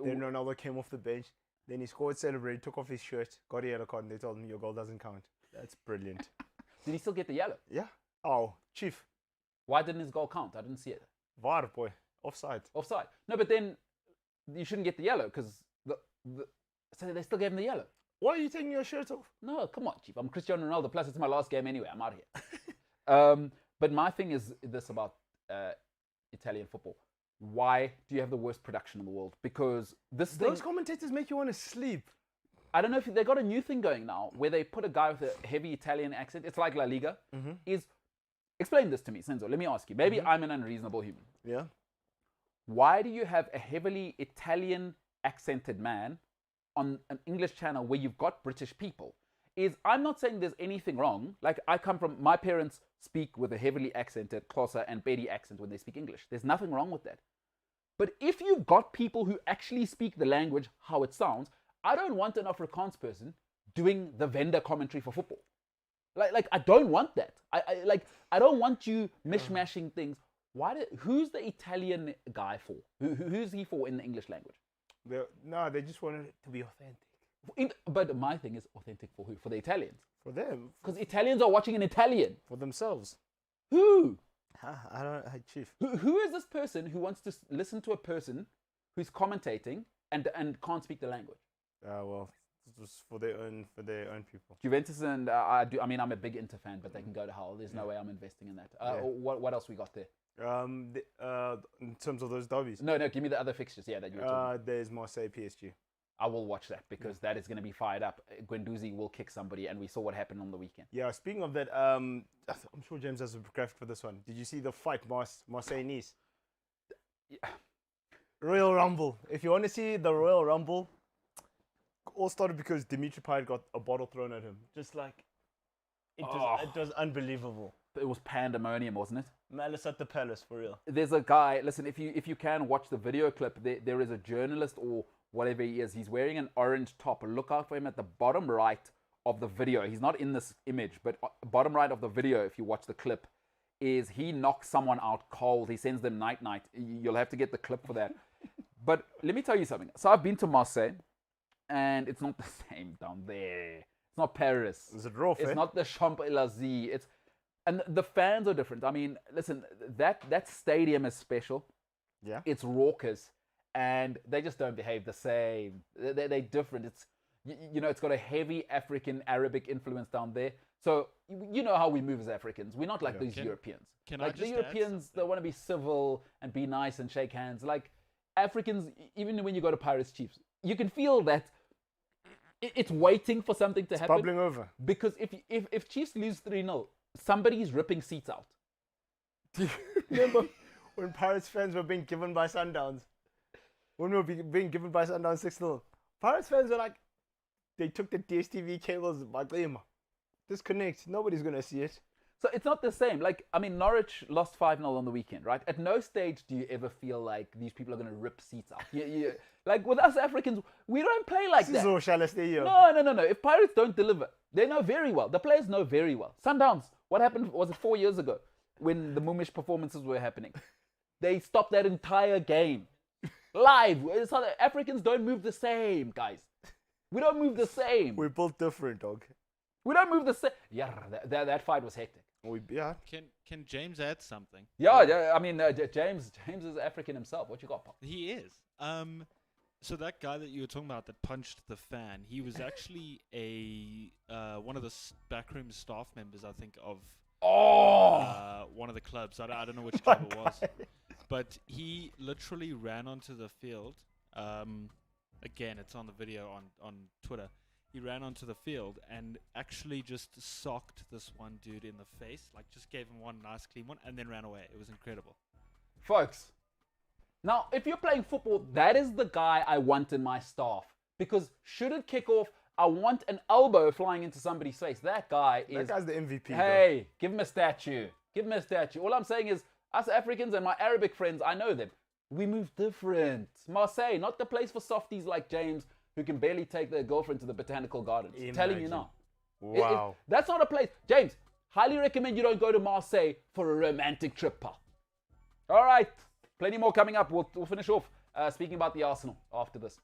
Then Ronaldo came off the bench. Then he scored, celebrated, took off his shirt, got a yellow card, and they told him your goal doesn't count. That's brilliant. Did he still get the yellow? Yeah. Oh, chief. Why didn't his goal count? I didn't see it. VAR, boy. Offside. No, but then you shouldn't get the yellow because so they still gave him the yellow. Why are you taking your shirt off? No, come on, chief. I'm Cristiano Ronaldo. Plus, it's my last game anyway. I'm out of here. But my thing is this about Italian football. Why do you have the worst production in the world? Because those commentators make you want to sleep. I don't know if they got a new thing going now where they put a guy with a heavy Italian accent. It's like La Liga. Explain this to me, Senzo. Let me ask you. Maybe I'm an unreasonable human. Yeah. Why do you have a heavily Italian accented man on an English channel where you've got British people? I'm not saying there's anything wrong. Like, my parents speak with a heavily accented Xhosa and Pedi accent when they speak English. There's nothing wrong with that. But if you've got people who actually speak the language how it sounds, I don't want an Afrikaans person doing the vendor commentary for football. Like I don't want that. I don't want you mishmashing things. Who's the Italian guy for? Who's he for in the English language? They just want it to be authentic. But my thing is authentic for who? For the Italians. For them. Because Italians are watching in Italian. For themselves. Who? I don't know, Chief. Who is this person who wants to listen to a person who's commentating and can't speak the language. Well, it was for their own people. Juventus and I'm a big Inter fan, but they can go to hell. There's no way I'm investing in that. What else we got there? In terms of those derbies. No, give me the other fixtures. Yeah, that you were talking. There's Marseille PSG. I will watch that because that is going to be fired up. Guendouzi will kick somebody, and we saw what happened on the weekend. Yeah, speaking of that, I'm sure James has a graphic for this one. Did you see the fight, Marseille-Nice? Yeah. Royal Rumble. If you want to see the Royal Rumble, all started because Dimitri Payet got a bottle thrown at him. Just like, it was unbelievable. It was pandemonium, wasn't it? Malice at the Palace, for real. There's a guy, listen, if you can watch the video clip, there is a journalist or whatever he is. He's wearing an orange top. Look out for him at the bottom right of the video. He's not in this image, but bottom right of the video, if you watch the clip, is he knocks someone out cold. He sends them night-night. You'll have to get the clip for that. But let me tell you something. So I've been to Marseille, and it's not the same down there. It's not Paris. Is it rough? It's not the Champs-Élysées. And the fans are different. I mean, listen, that stadium is special. Yeah. It's raucous, and they just don't behave the same. They're different. It's, it's got a heavy African Arabic influence down there. So you know how we move as Africans. We're not like these Europeans. Like the Europeans, they want to be civil and be nice and shake hands. Like Africans, even when you go to Pirates Chiefs, you can feel that it's waiting for something to happen. Bubbling over. Because if Chiefs lose 3-0, somebody's ripping seats out. Do you remember when Pirates fans were being given by Sundowns? When we were being given by Sundowns 6-0. Pirates fans were like, they took the DSTV cables, like, disconnect. Nobody's going to see it. So it's not the same. Like, I mean, Norwich lost 5-0 on the weekend, right? At no stage do you ever feel like these people are going to rip seats out. Like, with us Africans, we don't play like that. No. If Pirates don't deliver, they know very well. The players know very well. Sundowns, what happened, was it 4 years ago when the Moomish performances were happening? They stopped that entire game. Live. South Africans don't move the same, guys. We don't move the same. We're both different, dog. We don't move the same. Yeah, that fight was hectic. Can James add something? Yeah. I mean, James is African himself. What you got, Pop? He is. So that guy that you were talking about that punched the fan, he was actually one of the backroom staff members, I think, of one of the clubs. I don't know which club it was, but he literally ran onto the field. Again, it's on the video on Twitter. He ran onto the field and actually just socked this one dude in the face, like just gave him one nice clean one, and then ran away. It was incredible. Folks, now if you're playing football, that is the guy I want in my staff. Because should it kick off, I want an elbow flying into somebody's face. That guy's the MVP. Hey, give him a statue. Give him a statue. All I'm saying is, us Africans and my Arabic friends, I know them. We move different. Marseille, not the place for softies like James, who can barely take their girlfriend to the botanical gardens. I'm telling you now. Wow. That's not a place. James, highly recommend you don't go to Marseille for a romantic trip, pal. All right. Plenty more coming up. We'll finish off speaking about the Arsenal after this.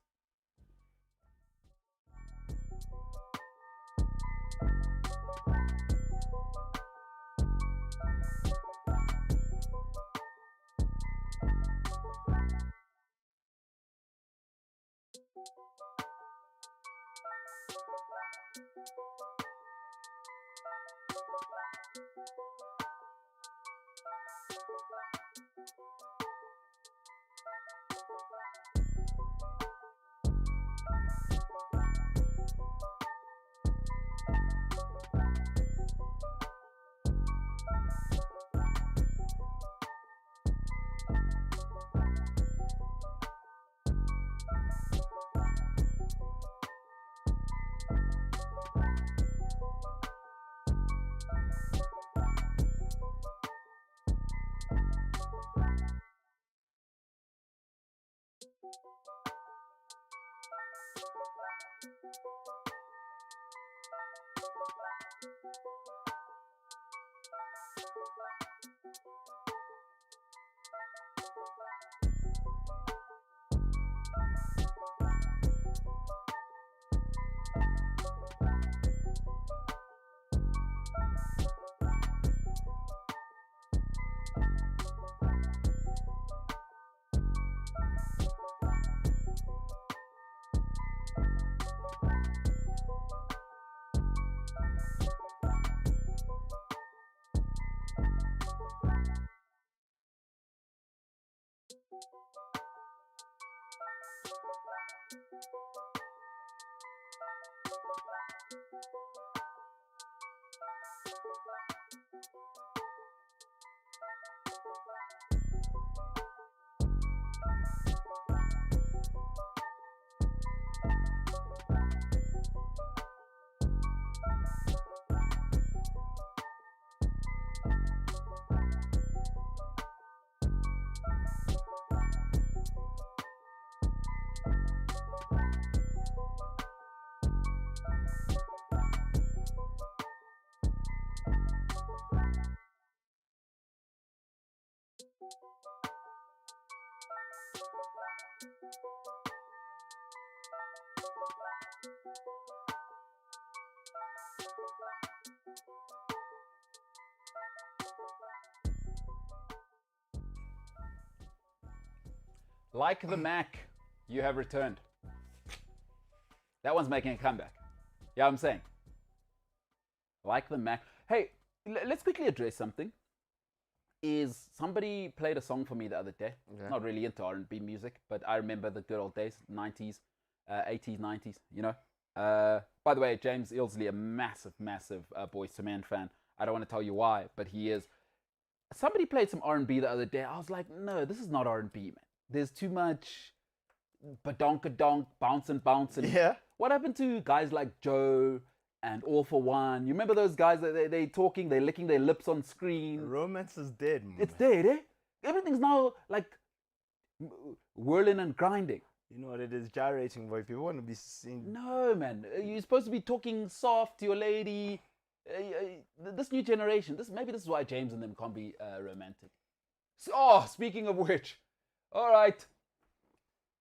Like the Mac, you have returned. That one's making a comeback. Yeah, I'm saying. Like the Mac. Hey, let's quickly address something. Is somebody played a song for me the other day. Yeah. Not really into R&B music, but I remember the good old days, 90s, 80s, 90s, you know. By the way, James Ilsley, a massive, massive Boyz II Men fan. I don't want to tell you why, but he is. Somebody played some R&B the other day. I was like, no, this is not R&B, man. There's too much badonka-donk, bouncing. Yeah. What happened to guys like Joe and All For One? You remember those guys that they talking, they're licking their lips on screen? Romance is dead, man. It's dead, eh? Everything's now like whirling and grinding. You know what it is, gyrating, boy. People want to be seen. No, man. You're supposed to be talking soft to your lady. This new generation, maybe this is why James and them can't be romantic. So, speaking of which, all right.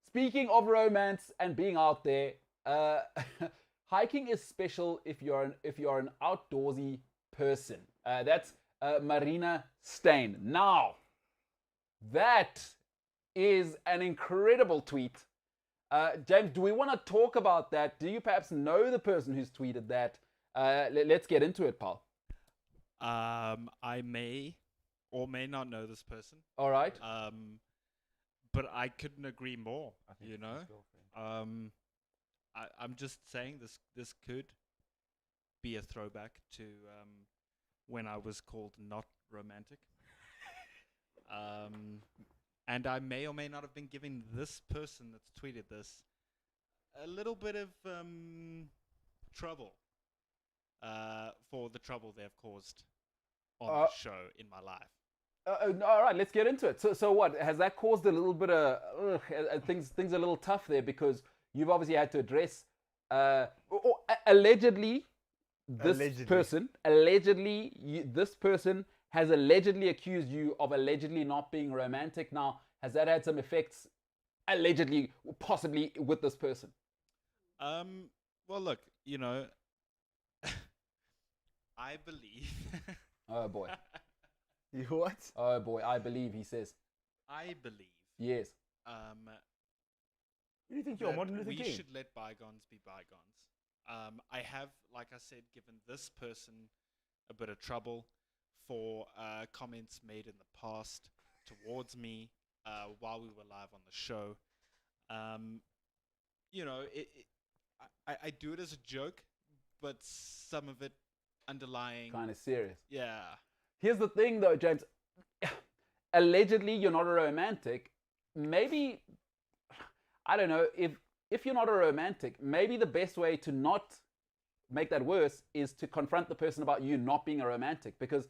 Speaking of romance and being out there, hiking is special if you're an outdoorsy person. That's Marina Steyn. Now, that is an incredible tweet. James, do we want to talk about that? Do you perhaps know the person who's tweeted that? Let's get into it, pal. I may or may not know this person. All right. But I couldn't agree more. You know, I'm just saying this could be a throwback to when I was called not romantic. And I may or may not have been giving this person that's tweeted this a little bit of trouble for the trouble they've caused on the show in my life. All right, let's get into it. So what has that caused a little bit of things a little tough there, because you've obviously had to address allegedly this person has allegedly accused you of allegedly not being romantic. Now, has that had some effects allegedly, possibly, with this person? Well, look, you know, I believe. Oh boy. You what? Oh boy, I believe, he says. I believe. Yes. You think you're Martin Luther King? We should let bygones be bygones. I have, like I said, given this person a bit of trouble for comments made in the past towards me while we were live on the show. You know, I do it as a joke, but some of it underlying... kind of serious. Yeah. Here's the thing, though, James. Allegedly, you're not a romantic. Maybe, I don't know, if you're not a romantic, maybe the best way to not make that worse is to confront the person about you not being a romantic, because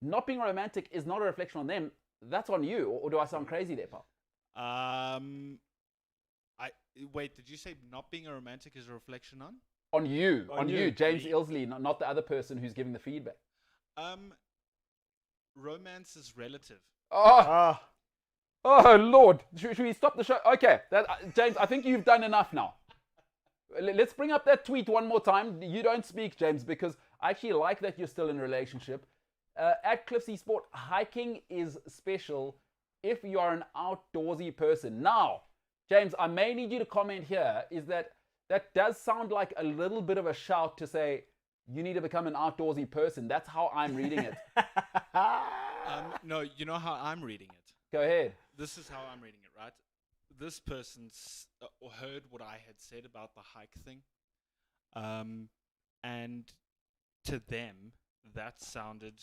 not being a romantic is not a reflection on them. That's on you. Or do I sound crazy there, pal? Wait, did you say not being a romantic is a reflection on? On you, James Ilsley, not the other person who's giving the feedback. Romance is relative. Oh Lord! Should we stop the show? Okay, James, I think you've done enough now. Let's bring up that tweet one more time. You don't speak, James, because I actually like that you're still in a relationship. At Cliffsy Sport, hiking is special if you are an outdoorsy person. Now, James, I may need you to comment here. Is that does sound like a little bit of a shout to say you need to become an outdoorsy person. That's how I'm reading it. No, you know how I'm reading it. Go ahead. This is how I'm reading it, this person's heard what I had said about the hike thing, and to them that sounded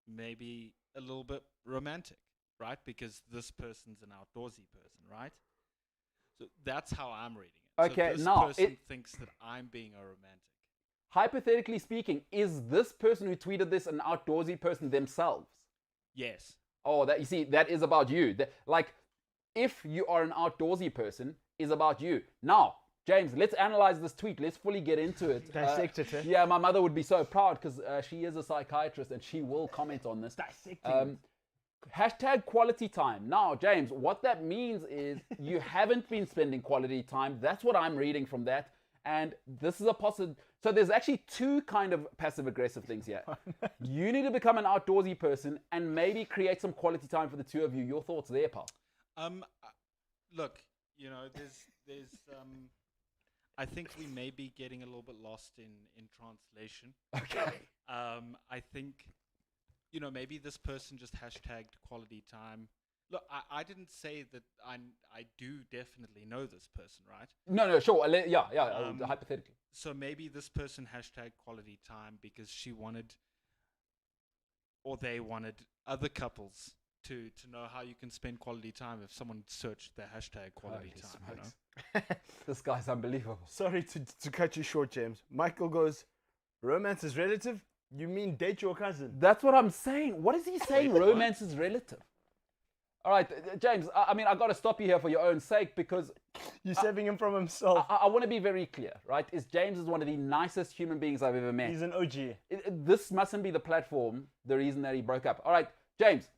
maybe a little bit romantic, right? Because this person's an outdoorsy person, right? So that's how I'm reading it. Okay, so this now person thinks that I'm being a romantic. Hypothetically speaking, is this person who tweeted this an outdoorsy person themselves? Yes. Oh, that you see, that is about you. Like, if you are an outdoorsy person, is about you. Now, James, let's analyze this tweet. Let's fully get into it. Dissect it, eh? Yeah, my mother would be so proud because she is a psychiatrist and she will comment on this. Dissecting. Hashtag quality time. Now, James, what that means is you haven't been spending quality time. That's what I'm reading from that. And this is a possible. So there's actually two kind of passive-aggressive things here. You need to become an outdoorsy person and maybe create some quality time for the two of you. Your thoughts there, pal? Look, there's I think we may be getting a little bit lost in translation. Okay. I think, maybe this person just hashtagged quality time. Look, I didn't say that I do definitely know this person, right? No, sure. Yeah, hypothetically. So maybe this person hashtagged quality time because she wanted, or they wanted, other couples to know how you can spend quality time if someone searched their hashtag quality time. This guy's unbelievable. Sorry to cut you short, James. Michael goes, romance is relative? You mean date your cousin? That's what I'm saying. What is he saying? Romance is relative. All right, James, I mean, I got to stop you here for your own sake because You're saving him from himself. I want to be very clear, right? James is one of the nicest human beings I've ever met. He's an OG. This mustn't be the platform, the reason that he broke up. All right, James,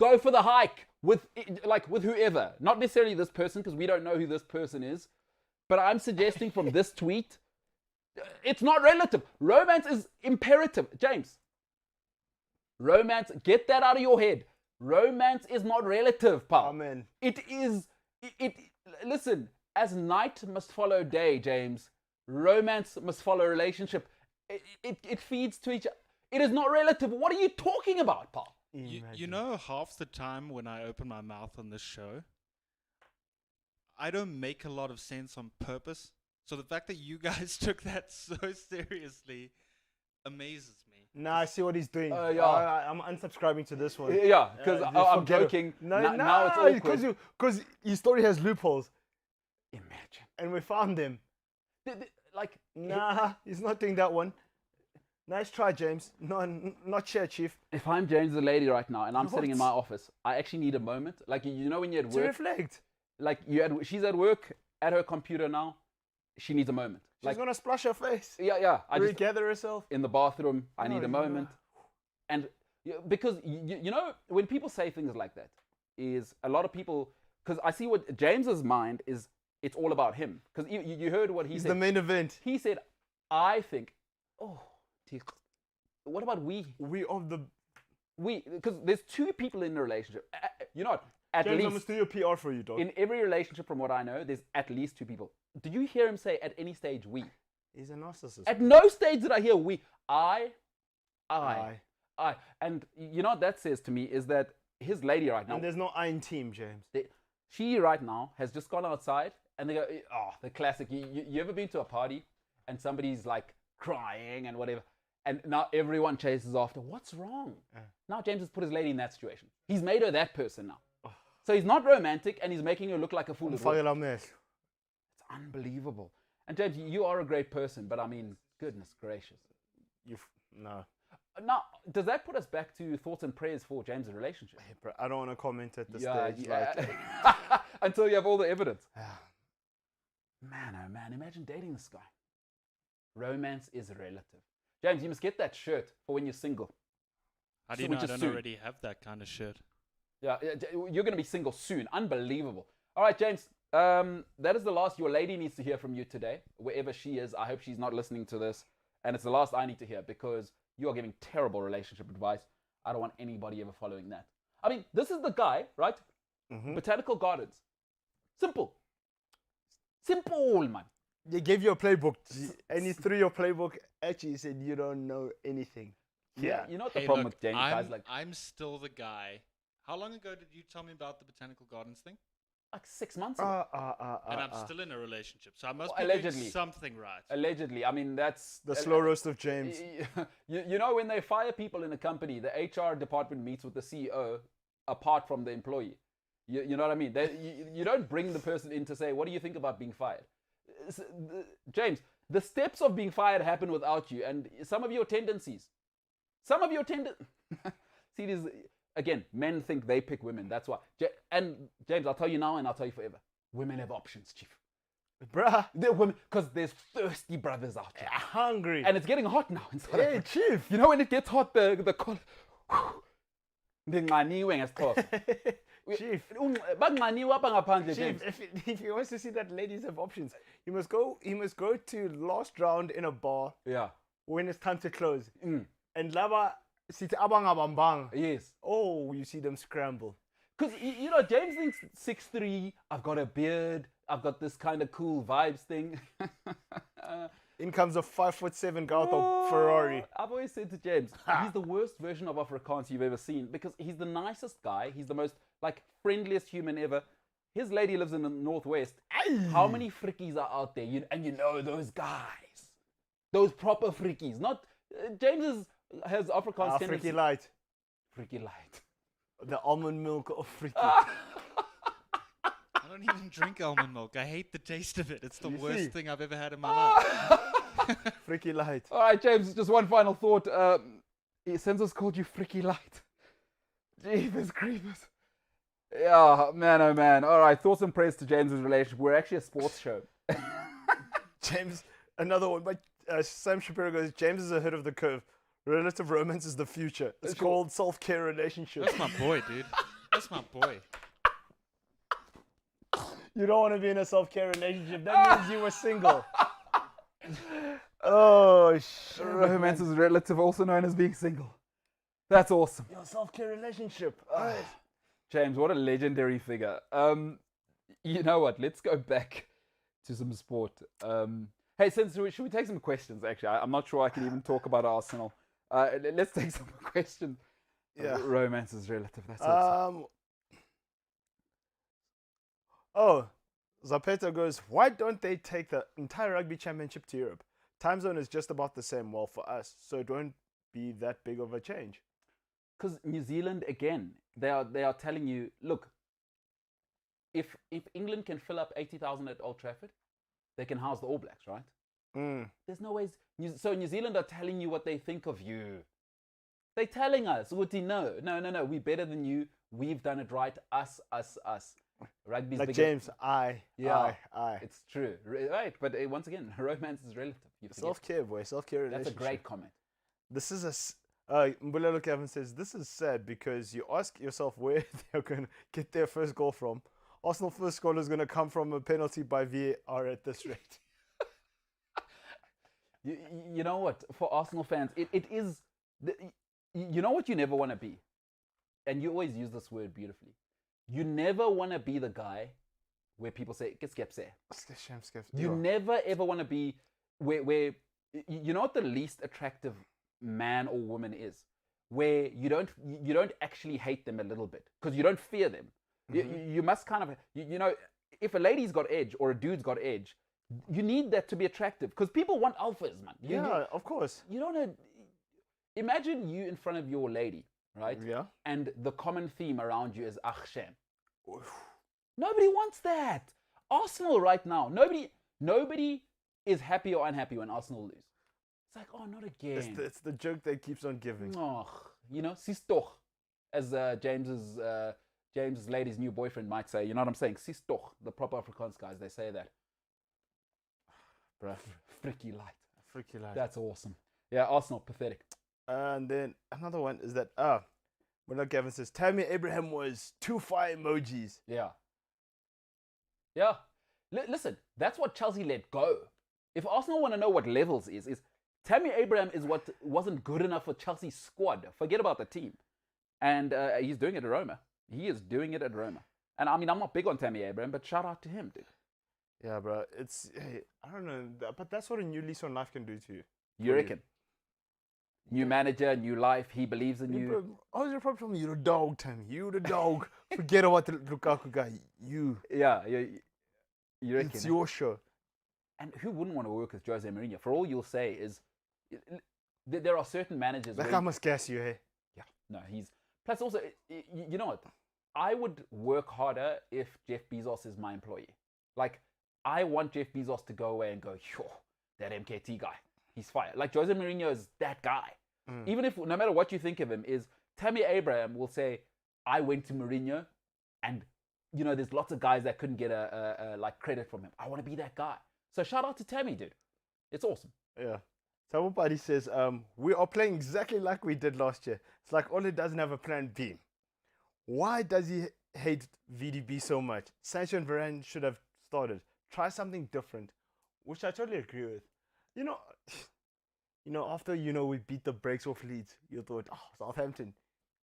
go for the hike with whoever. Not necessarily this person because we don't know who this person is. But I'm suggesting from this tweet, it's not relative. Romance is imperative. James, romance, get that out of your head. Romance is not relative, pal. Amen. It is. Listen, as night must follow day, James, romance must follow relationship. It feeds to each other. It is not relative. What are you talking about, pal? You know, half the time when I open my mouth on this show, I don't make a lot of sense on purpose. So the fact that you guys took that so seriously amazes me. Nah, I see what he's doing. Yeah. I'm unsubscribing to this one. Yeah, because I'm joking. No, now it's awkward. Because your story has loopholes. Imagine. And we found them. Like, Nah, he's not doing that one. Nice try, James. No, not share, Chief. if I'm James the lady right now and I'm sitting in What? my office, I actually need a moment. Like, you know when you're at To work, reflect. like she's at work at her computer now. She needs a moment. She's Like, going to splash her face. yeah. I just Regather herself. in the bathroom. I need No, a moment. And because you know when people say things like that, is a lot of people, because I see what James's mind is. It's all about him. Because you heard what he He's said. the main event. He said, I think, what about we? Because there's two people in a relationship. You know what? At James, I least must do your PR for you, dog. in every relationship, from what I know, there's at least two people. Did you hear him say at any stage we? He's a narcissist. At no stage did I hear we. I. And you know what that says to me is that his lady right now, And there's no I in team, James. she right now has just gone outside and they go, oh, the classic. You ever been to a party and somebody's like crying and whatever, and now everyone chases after, what's wrong? Now James has put his lady in that situation. He's made her that person now. So he's not romantic and he's making her look like a fool as well. It's unbelievable. And James, you are a great person, but I mean, goodness gracious. No. Now, does that put us back to thoughts and prayers for James' relationship? Hey, bro, I don't want to comment at this stage. Like, Until you have all the evidence. Man, oh man, imagine dating this guy. Romance is relative. James, you must get that shirt for when you're single. How do you know I don't already have that kind of shirt? Yeah, you're going to be single soon. Unbelievable. All right, James, that is the last your lady needs to hear from you today, wherever she is. I hope she's not listening to this. And it's the last I need to hear because you are giving terrible relationship advice. I don't want anybody ever following that. I mean, this is the guy, right? Mm-hmm. Botanical Gardens. Simple, man. They gave you a playbook, and he threw your playbook at you. He said, you don't know anything. Yeah. You know what the Hey, problem look, with James guys like? I'm still the guy. How long ago did you tell me about the Botanical Gardens thing? like 6 months ago. And I'm still in a relationship, so I must Well, be allegedly. doing something right. Allegedly. I mean, that's... The slow roast of James. You know, when they fire people in a company, the HR department meets with the CEO apart from the employee. You know what I mean? You don't bring the person in to say, what do you think about being fired? James, the steps of being fired happen without you, and some of your tendencies. See, this again, men think they pick women. That's why. And James, I'll tell you now and I'll tell you forever. Women have options, chief. Bruh. They're women, because there's thirsty brothers out there. Hungry. And it's getting hot now in South Hey, Africa. chief. You know when it gets hot, the call. Chief. James. If he wants to see that ladies have options, he must go to last round in a bar Yeah. when it's time to close. And lava sithi abangabambanga. Yes. Oh, you see them scramble. Because, you know, James thinks 6'3", I've got a beard, I've got this kind of cool vibes thing. In comes a 5'7" guy with a Ferrari. I've always said to James, he's the worst version of Afrikaans you've ever seen, because he's the nicest guy, he's the most, like, friendliest human ever. His lady lives in the Northwest. How many frickies are out there? And you know those guys. Those proper frickies. Not, James has Afrikaans tendencies. Freaky light. Freaky light. The almond milk of freaky. I don't even drink almond milk. I hate the taste of it. It's the worst thing I've ever had in my life. Freaky light. All right, James, just one final thought. Censor's called you freaky light. Jeepers creepers. Yeah, man, oh man. All right, thoughts and prayers to James's relationship. We're actually a sports show. James, another one. But Sam Shapiro goes, James is ahead of the curve. Relative romance is the future. It's called self-care relationship. That's my boy, dude. That's my boy. You don't want to be in a self-care relationship. That means you were single. Oh, shit. Romance is relative, also known as being single. That's awesome. Your self-care relationship. James, what a legendary figure. You know what? Let's go back to some sport. Hey, should we take some questions, actually? I'm not sure I can even talk about Arsenal. Let's take some questions. Yeah. Romance is relative. That's awesome. Zapeta goes, why don't they take the entire rugby championship to Europe? Time zone is just about the same, well, for us, so it won't be that big of a change. Because New Zealand, again, they are telling you, look, if England can fill up 80,000 at Old Trafford, they can house the All Blacks, right? There's no ways. So New Zealand are telling you what they think of you. They're telling us, Uti, no, we're better than you. We've done it right. Us. Rugby's like bigger. James, I. It's true, right? But once again, romance is relative. Self-care, boy. Self-care relationship. That's a great comment. This is Mbulelo Kevin says, this is sad because you ask yourself where they're going to get their first goal from. Arsenal first goal is going to come from a penalty by VAR at this rate. You know what? For Arsenal fans, it is... you know what you never want to be? And you always use this word beautifully. You never want to be the guy where people say, you never ever want to be where you know what the least attractive man or woman is? Where you don't actually hate them a little bit because you don't fear them. You must kind of, you know, if a lady's got edge or a dude's got edge, you need that to be attractive because people want alphas, man. Of course. You don't know. Imagine you in front of your lady, right? Yeah. And the common theme around you is Achshem. Nobody wants that. Arsenal right now, nobody is happy or unhappy when Arsenal lose. It's like, oh, not again. It's the joke that keeps on giving. Oh, you know, sis toch, as James's lady's new boyfriend might say. You know what I'm saying? Sis toch, the proper Afrikaans guys, they say that. Bruh, freaky light. Freaky light. That's awesome. Yeah, Arsenal, pathetic. And then another one is that, when Gavin says, Tammy Abraham was 2 fire emojis. Yeah. Yeah. Listen, that's what Chelsea let go. If Arsenal want to know what levels is Tammy Abraham is what wasn't good enough for Chelsea's squad. Forget about the team. And he's doing it at Roma. He is doing it at Roma. And I mean, I'm not big on Tammy Abraham, but shout out to him, dude. Yeah, bro. I don't know, but that's what a new lease on life can do to you. You reckon? New manager, new life. He believes in you. How's your problem? You're a dog, Tammy. You the dog. Forget about the Lukaku guy. You. Yeah, you reckon? It's your show. And who wouldn't want to work with Jose Mourinho? For all you'll say is, there are certain managers. That guy must gas you, hey? Yeah, no, he's. Plus, also, you know what? I would work harder if Jeff Bezos is my employee. Like, I want Jeff Bezos to go away and go, sure, that MKT guy, he's fired. Like, Jose Mourinho is that guy. Even if, no matter what you think of him, is Tammy Abraham will say, I went to Mourinho, and, you know, there's lots of guys that couldn't get like credit from him. I want to be that guy. So shout out to Tammy, dude. It's awesome. Yeah. Somebody says, we are playing exactly like we did last year. It's like Ole doesn't have a plan B. Why does he hate VDB so much? Sancho and Varane should have started. Try something different, which I totally agree with. You know, after, we beat the brakes off Leeds, you thought, Southampton,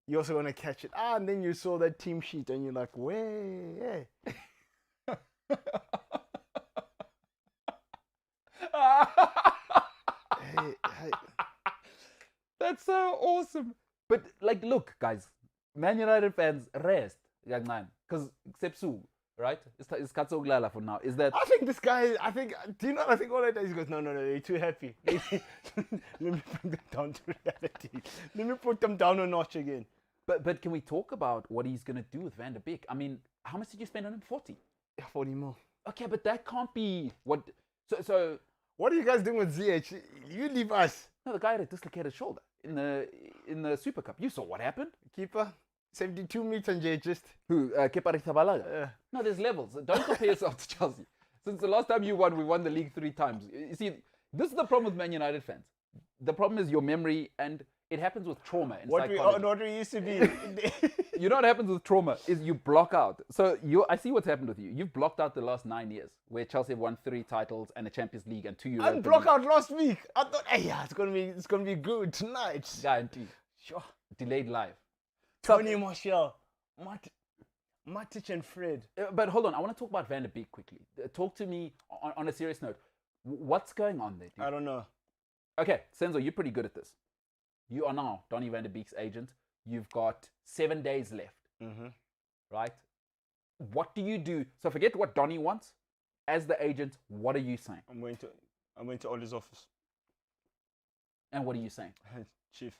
you're also going to catch it. And then you saw that team sheet and you're like, way. Hey. That's so awesome. But, like, look, guys, Man United fans, rest. Because, except Sue, right? It's Katsoglala for now. Is that... I think this guy, do you know, I think all that is, he goes, no, they're too happy. Let me bring them down to reality. Let me put them down a notch again. But can we talk about what he's going to do with Van der Beek? I mean, how much did you spend on him? 40? Yeah, 40 more. Okay, but that can't be what... So what are you guys doing with ZH? You leave us. No, the guy had a dislocated shoulder in the Super Cup. You saw what happened. Keeper, 72 meters and just... Who? Kepa Arrizabalaga? No, there's levels. Don't compare yourself to Chelsea. Since the last time you won, we won the league 3 times. You see, this is the problem with Man United fans. The problem is your memory, and it happens with trauma in psychology. What we used to be. You know what happens with trauma is you block out. So I see what's happened with you. You've blocked out the last 9 years, where Chelsea have won 3 titles and a Champions League and 2 Europa I blocked out last week. I thought, it's gonna be good tonight. Guaranteed. Sure. Delayed live. Tony Martial, Matic and Fred. But hold on, I want to talk about Van der Beek quickly. Talk to me on a serious note. What's going on there, dude? I don't know. Okay, Senzo, you're pretty good at this. You are now Donny Van der Beek's agent. You've got 7 days left, right? What do you do? So forget what Donny wants. As the agent, what are you saying? I'm going to Ole's office. And what are you saying? Chief,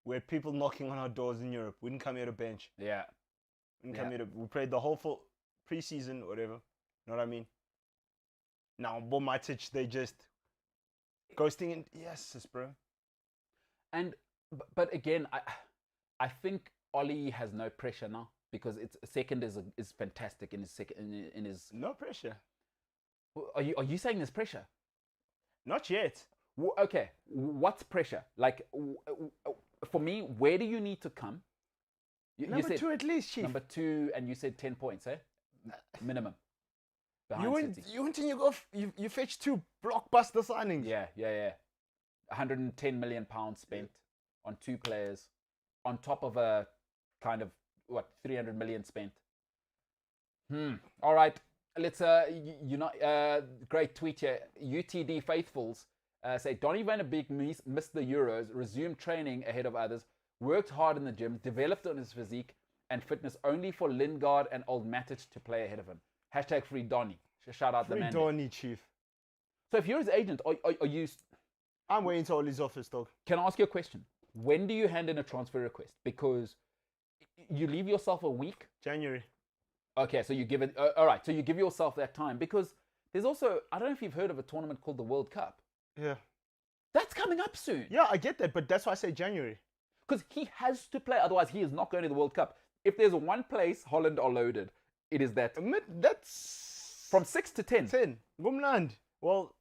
we had people knocking on our doors in Europe. We didn't come here to bench. Yeah. We played the whole full preseason, whatever. You know what I mean? Now, Matic, they just ghosting in. Yes, bro. But again, I think Ollie has no pressure now because it's second is fantastic in his second in his. No pressure. Are you saying there's pressure? Not yet. Okay, what's pressure? Like, for me, where do you need to come? Number you said 2 at least, Chief. Number 2, and you said 10 points, eh? Minimum. You went and you fetched 2 blockbuster signings. Yeah. 110 million pounds spent on 2 players, on top of a kind of 300 million spent. All right, let's great tweet here. UTD faithfuls say Donny Van der Beek missed the Euros, resumed training ahead of others, worked hard in the gym, developed on his physique and fitness only for Lingard and old Matic to play ahead of him. # free Donny. Shout out the man. Free Donny, Chief. So if you're his agent, are you... I'm waiting to Ollie's office, dog. Can I ask you a question? When do you hand in a transfer request? Because you leave yourself a week. January. Okay, so you give it... all right, so you give yourself that time. Because there's also... I don't know if you've heard of a tournament called the World Cup. Yeah. That's coming up soon. Yeah, I get that, but that's why I say January. Because he has to play, otherwise he is not going to the World Cup. If there's one place Holland are loaded, it is that. That's... From 6 to 10. 10. Gumland. Well,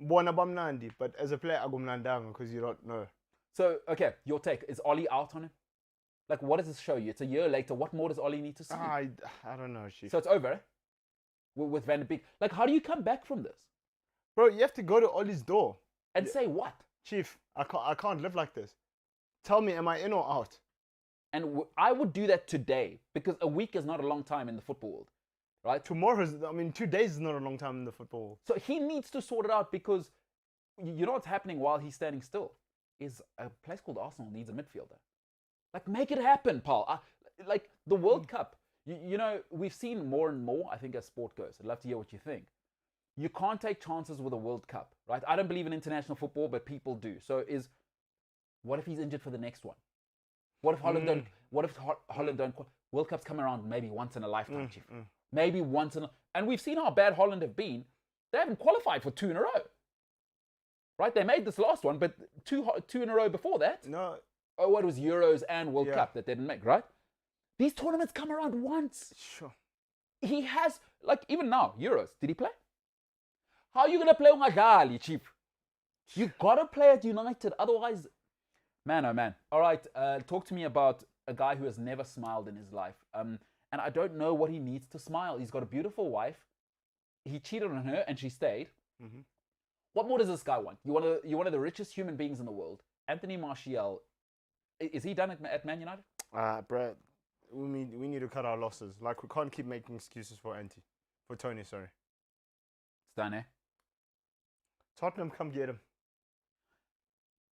bona bamnandi, but as a player, agumlandanga because you don't know. So, okay, your take. Is Ollie out on him? Like, what does this show you? It's a year later. What more does Ollie need to see? I don't know, Chief. So it's over, eh? With Van der Beek. Like, how do you come back from this? Bro, you have to go to Ollie's door. And say what? Chief, I can't live like this. Tell me, am I in or out? And I would do that today because a week is not a long time in the football world, right? 2 days is not a long time in the football world. So he needs to sort it out because you know what's happening while he's standing still? Is a place called Arsenal needs a midfielder. Like, make it happen, Paul. Like, the World Cup, you know, we've seen more and more, I think, as sport goes. I'd love to hear what you think. You can't take chances with a World Cup, right? I don't believe in international football, but people do. So what if he's injured for the next one? What if Holland don't? What if Holland don't? World Cups come around maybe once in a lifetime, Chief. Maybe once and we've seen how bad Holland have been. They haven't qualified for 2 in a row, right? They made this last one, but two in a row before that. No. Oh, what was Euros and World Cup that they didn't make, right? These tournaments come around once. Sure. He has, like, even now, Euros. Did he play? How are you going to play Ungadali, Chief? You got to play at United. Otherwise, man, oh man. All right, talk to me about a guy who has never smiled in his life. And I don't know what he needs to smile. He's got a beautiful wife. He cheated on her and she stayed. Mm-hmm. What more does this guy want? You're one of the richest human beings in the world. Anthony Martial, is he done at Man United? Brad, we need to cut our losses. Like, we can't keep making excuses for Tony, sorry. It's done, eh? Tottenham, come get him.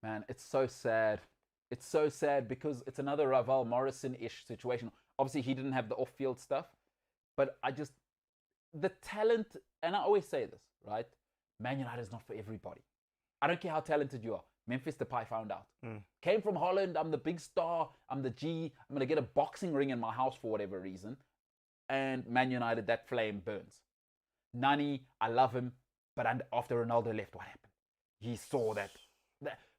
Man, it's so sad. It's so sad because it's another Raval Morrison-ish situation. Obviously, he didn't have the off-field stuff, but the talent, and I always say this, right? Man United is not for everybody. I don't care how talented you are. Memphis Depay found out. Came from Holland, I'm the big star, I'm the G, I'm going to get a boxing ring in my house for whatever reason. And Man United, that flame burns. Nani, I love him, but after Ronaldo left, what happened? He saw that.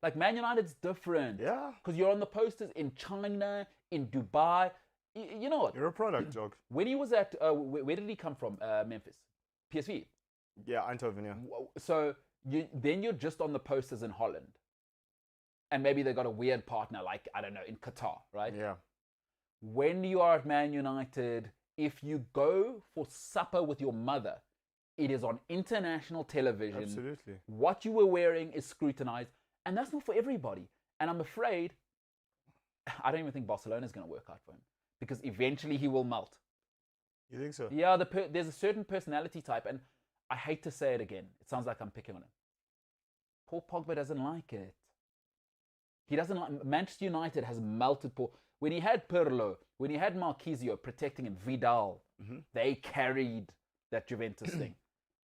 Like, Man United's different. Yeah. Because you're on the posters in China, in Dubai. You know what? You're a product, dog. When he was at, where did he come from? Memphis? PSV? Yeah, Eindhoven, yeah. So then you're just on the posters in Holland. And maybe they got a weird partner, like, I don't know, in Qatar, right? Yeah. When you are at Man United, if you go for supper with your mother, it is on international television. Absolutely. What you were wearing is scrutinized. And that's not for everybody. And I'm afraid, I don't even think Barcelona is going to work out for him. Because eventually he will melt. You think so? Yeah, there's a certain personality type. And I hate to say it again. It sounds like I'm picking on him. Paul Pogba doesn't like it. He doesn't like... Manchester United has melted Paul. When he had Pirlo, when he had Marquisio protecting him, Vidal, they carried that Juventus thing.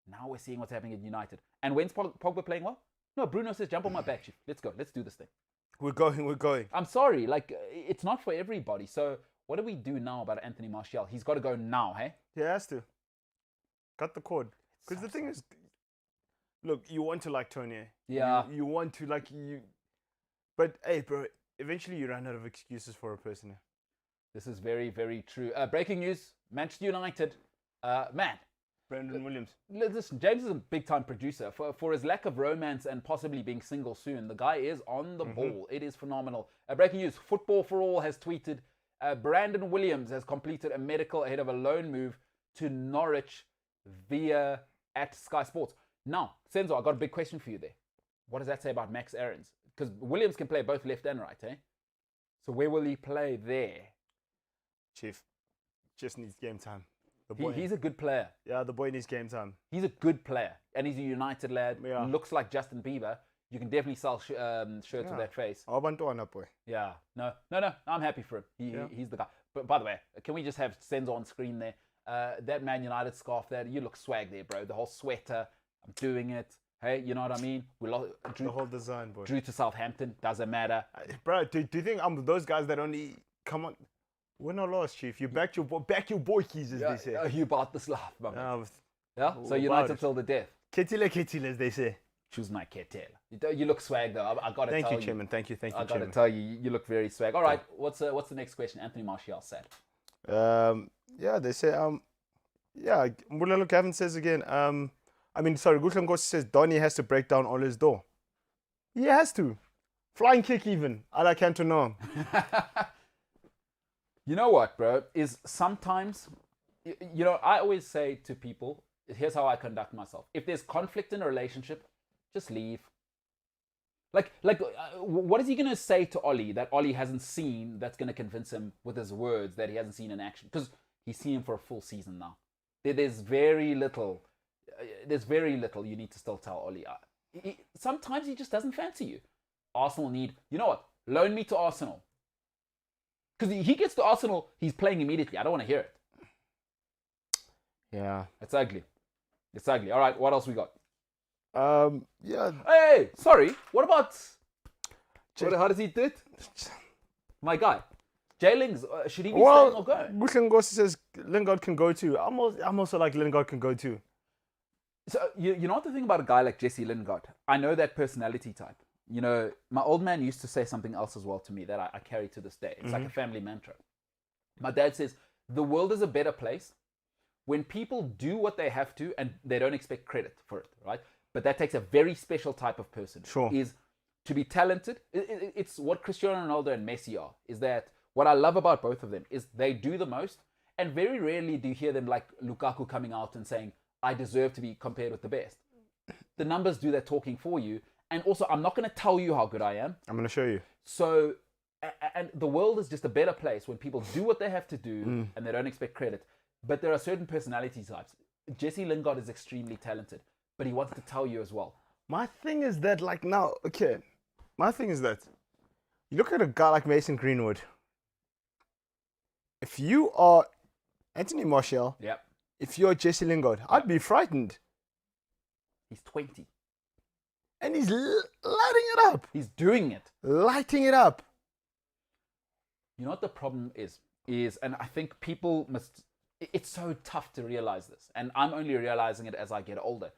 Now we're seeing what's happening at United. And when's Pogba playing well? No, Bruno says, jump on my back, Chief. Let's go. Let's do this thing. We're going. I'm sorry. Like, it's not for everybody. So what do we do now about Anthony Martial? He's got to go now, hey? He has to. Cut the cord. Because the thing is, look, you want to like Tony. Yeah. You want to like you. But, hey, bro, eventually you run out of excuses for a person. This is very, very true. Breaking news, Manchester United. Man. Brandon Williams. Listen, James is a big-time producer. For his lack of romance and possibly being single soon, the guy is on the ball. It is phenomenal. Breaking news, Football for All has tweeted, Brandon Williams has completed a medical ahead of a loan move to Norwich via at Sky Sports. Now, Senzo, I got a big question for you there. What does that say about Max Aarons? Because Williams can play both left and right, eh? So where will he play there? Chief, just needs game time. He's a good player. Yeah, the boy needs game time. He's a good player. And he's a United lad. Yeah. Looks like Justin Bieber. You can definitely sell shirts with that face. Boy. Yeah. No. I'm happy for him. He's the guy. But by the way, can we just have Senzo on screen there? That Man United scarf there, you look swag there, bro. The whole sweater. I'm doing it. Hey, you know what I mean? The whole design, boy. Drew to Southampton. Doesn't matter. Bro, do you think I'm those guys that only come on... Win or loss, Chief. You back your boykies, as they say. You bought the slap, man. Yeah? So United till the death. Ketile, as they say. Choose my kettle. You look swag, though. I got to tell you. Thank you, Chairman. Thank you, I got to tell you, you look very swag. All right, what's the next question? Anthony Martial said. They say, Mbulelo Gavin says again, Gutlam Gosi says, Donny has to break down Ole's door. He has to. Flying kick even. I like Cantona. You know what, bro, is sometimes, I always say to people, here's how I conduct myself. If there's conflict in a relationship, just leave. What is he going to say to Ollie that Ollie hasn't seen that's going to convince him with his words that he hasn't seen in action? Because he's seen him for a full season now. There's very little you need to still tell Ollie. Sometimes he just doesn't fancy you. Arsenal need, you know what? Loan me to Arsenal. Because he gets to Arsenal, he's playing immediately. I don't want to hear it. Yeah. It's ugly. It's ugly. All right, what else we got? Yeah. Hey, sorry. What about... how does he do it? My guy. Jay Lings, should he be staying or going? Gusling says Lingard can go too. I'm also like Lingard can go too. So, you know what the thing about a guy like Jesse Lingard? I know that personality type. You know, my old man used to say something else as well to me that I carry to this day. It's like a family mantra. My dad says, the world is a better place when people do what they have to and they don't expect credit for it, right? But that takes a very special type of person. Sure. Is to be talented. It's what Cristiano Ronaldo and Messi are. Is that what I love about both of them is they do the most, and very rarely do you hear them like Lukaku coming out and saying, I deserve to be compared with the best. The numbers do that talking for you. And also, I'm not going to tell you how good I am. I'm going to show you. So, and the world is just a better place when people do what they have to do and they don't expect credit. But there are certain personality types. Jesse Lingard is extremely talented, but he wants to tell you as well. My thing is that, like, now, okay. My thing is that you look at a guy like Mason Greenwood. If you are Anthony Martial, Yep. if you're Jesse Lingard, I'd be frightened. He's 20. And he's lighting it up. He's doing it. Lighting it up. You know what the problem is, and I think people must, it's so tough to realize this. And I'm only realizing it as I get older.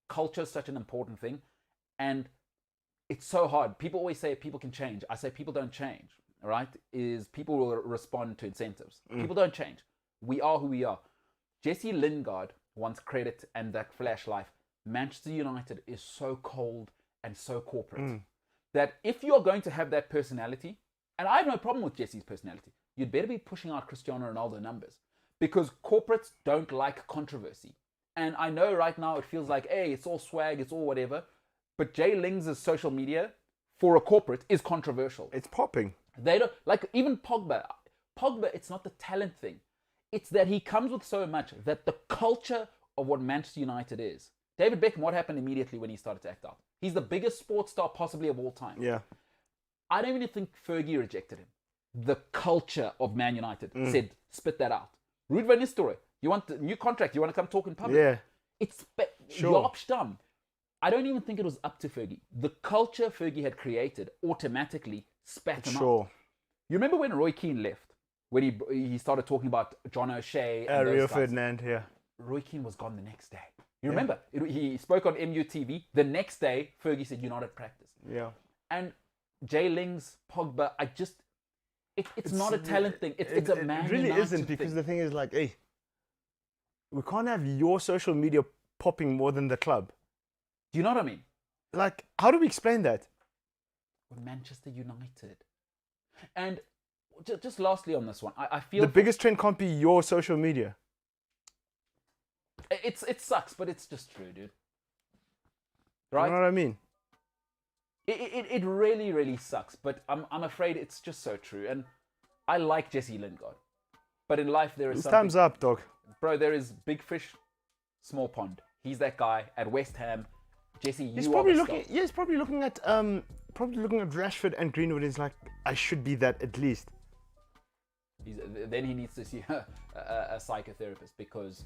Culture is such an important thing. And it's so hard. People always say people can change. I say people don't change, all right? Is people will respond to incentives. People don't change. We are who we are. Jesse Lingard wants credit and that flash life. Manchester United is so cold and so corporate that if you're going to have that personality, and I have no problem with Jesse's personality, you'd better be pushing out Cristiano Ronaldo numbers because corporates don't like controversy. And I know right now it feels like, hey, it's all swag, it's all whatever. But Jay Lings' social media for a corporate is controversial. It's popping. They don't, like even Pogba, it's not the talent thing. It's that he comes with so much that the culture of what Manchester United is. David Beckham, what happened immediately when he started to act out? He's the biggest sports star possibly of all time. Yeah. I don't even think Fergie rejected him. The culture of Man United said, spit that out. Ruud van Nistelrooy, you want a new contract? You want to come talk in public? Yeah. It's Sure. Jaap Stam. I don't even think it was up to Fergie. The culture Fergie had created automatically spat him out. You remember when Roy Keane left? When he started talking about John O'Shea and Rio those guys? Ferdinand, yeah. Roy Keane was gone the next day. You remember? He spoke on MUTV. The next day, Fergie said, you're not at practice. Yeah. And Jay Lings, Pogba, it's not a talent thing. It's a Man It really United isn't, because thing. the thing is like, hey, we can't have your social media popping more than the club. Do you know what I mean? Like, how do we explain that? We're Manchester United. And just lastly on this one, I feel... The biggest trend can't be your social media. It sucks, but it's just true, dude. Right? You know what I mean? It really, really sucks, but I'm afraid it's just so true. And I like Jesse Lingard. But in life, there is something... Thumbs up, dog. Bro, there is big fish, small pond. He's that guy at West Ham. Jesse, He's you probably are the looking. star. Yeah, he's probably looking at Rashford and Greenwood. He's like, I should be that at least. Then he needs to see a psychotherapist because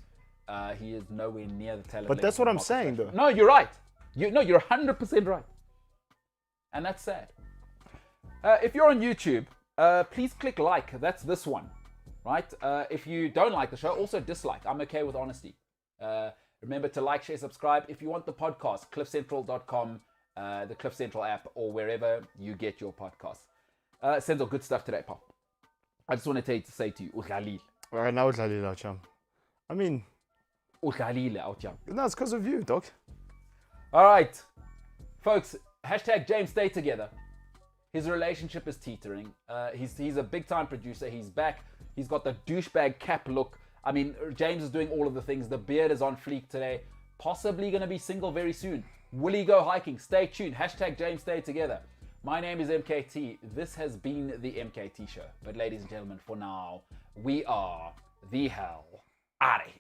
he is nowhere near the talent. But that's level what of I'm Marcus saying, Rashford. though. No, you're right. You're 100% right. And that's sad. If you're on YouTube, please click like. That's this one, right? If you don't like the show, also dislike. I'm okay with honesty. Remember to like, share, subscribe. If you want the podcast, cliffcentral.com, the Cliff Central app, or wherever you get your podcasts. Senzo, good stuff today, pal. I just want to say to you, Ukhalil. Right now, it's Lalila, chum. I mean, Ukhalil out, young. no, it's because of you, dog. All right, folks. Hashtag James stay together. His relationship is teetering. He's a big time producer. He's back. He's got the douchebag cap look. I mean, James is doing all of the things. The beard is on fleek today. Possibly going to be single very soon. Will he go hiking? Stay tuned. Hashtag James stay together. My name is MKT. This has been the MKT Show. But ladies and gentlemen, for now, we are the hell out of here.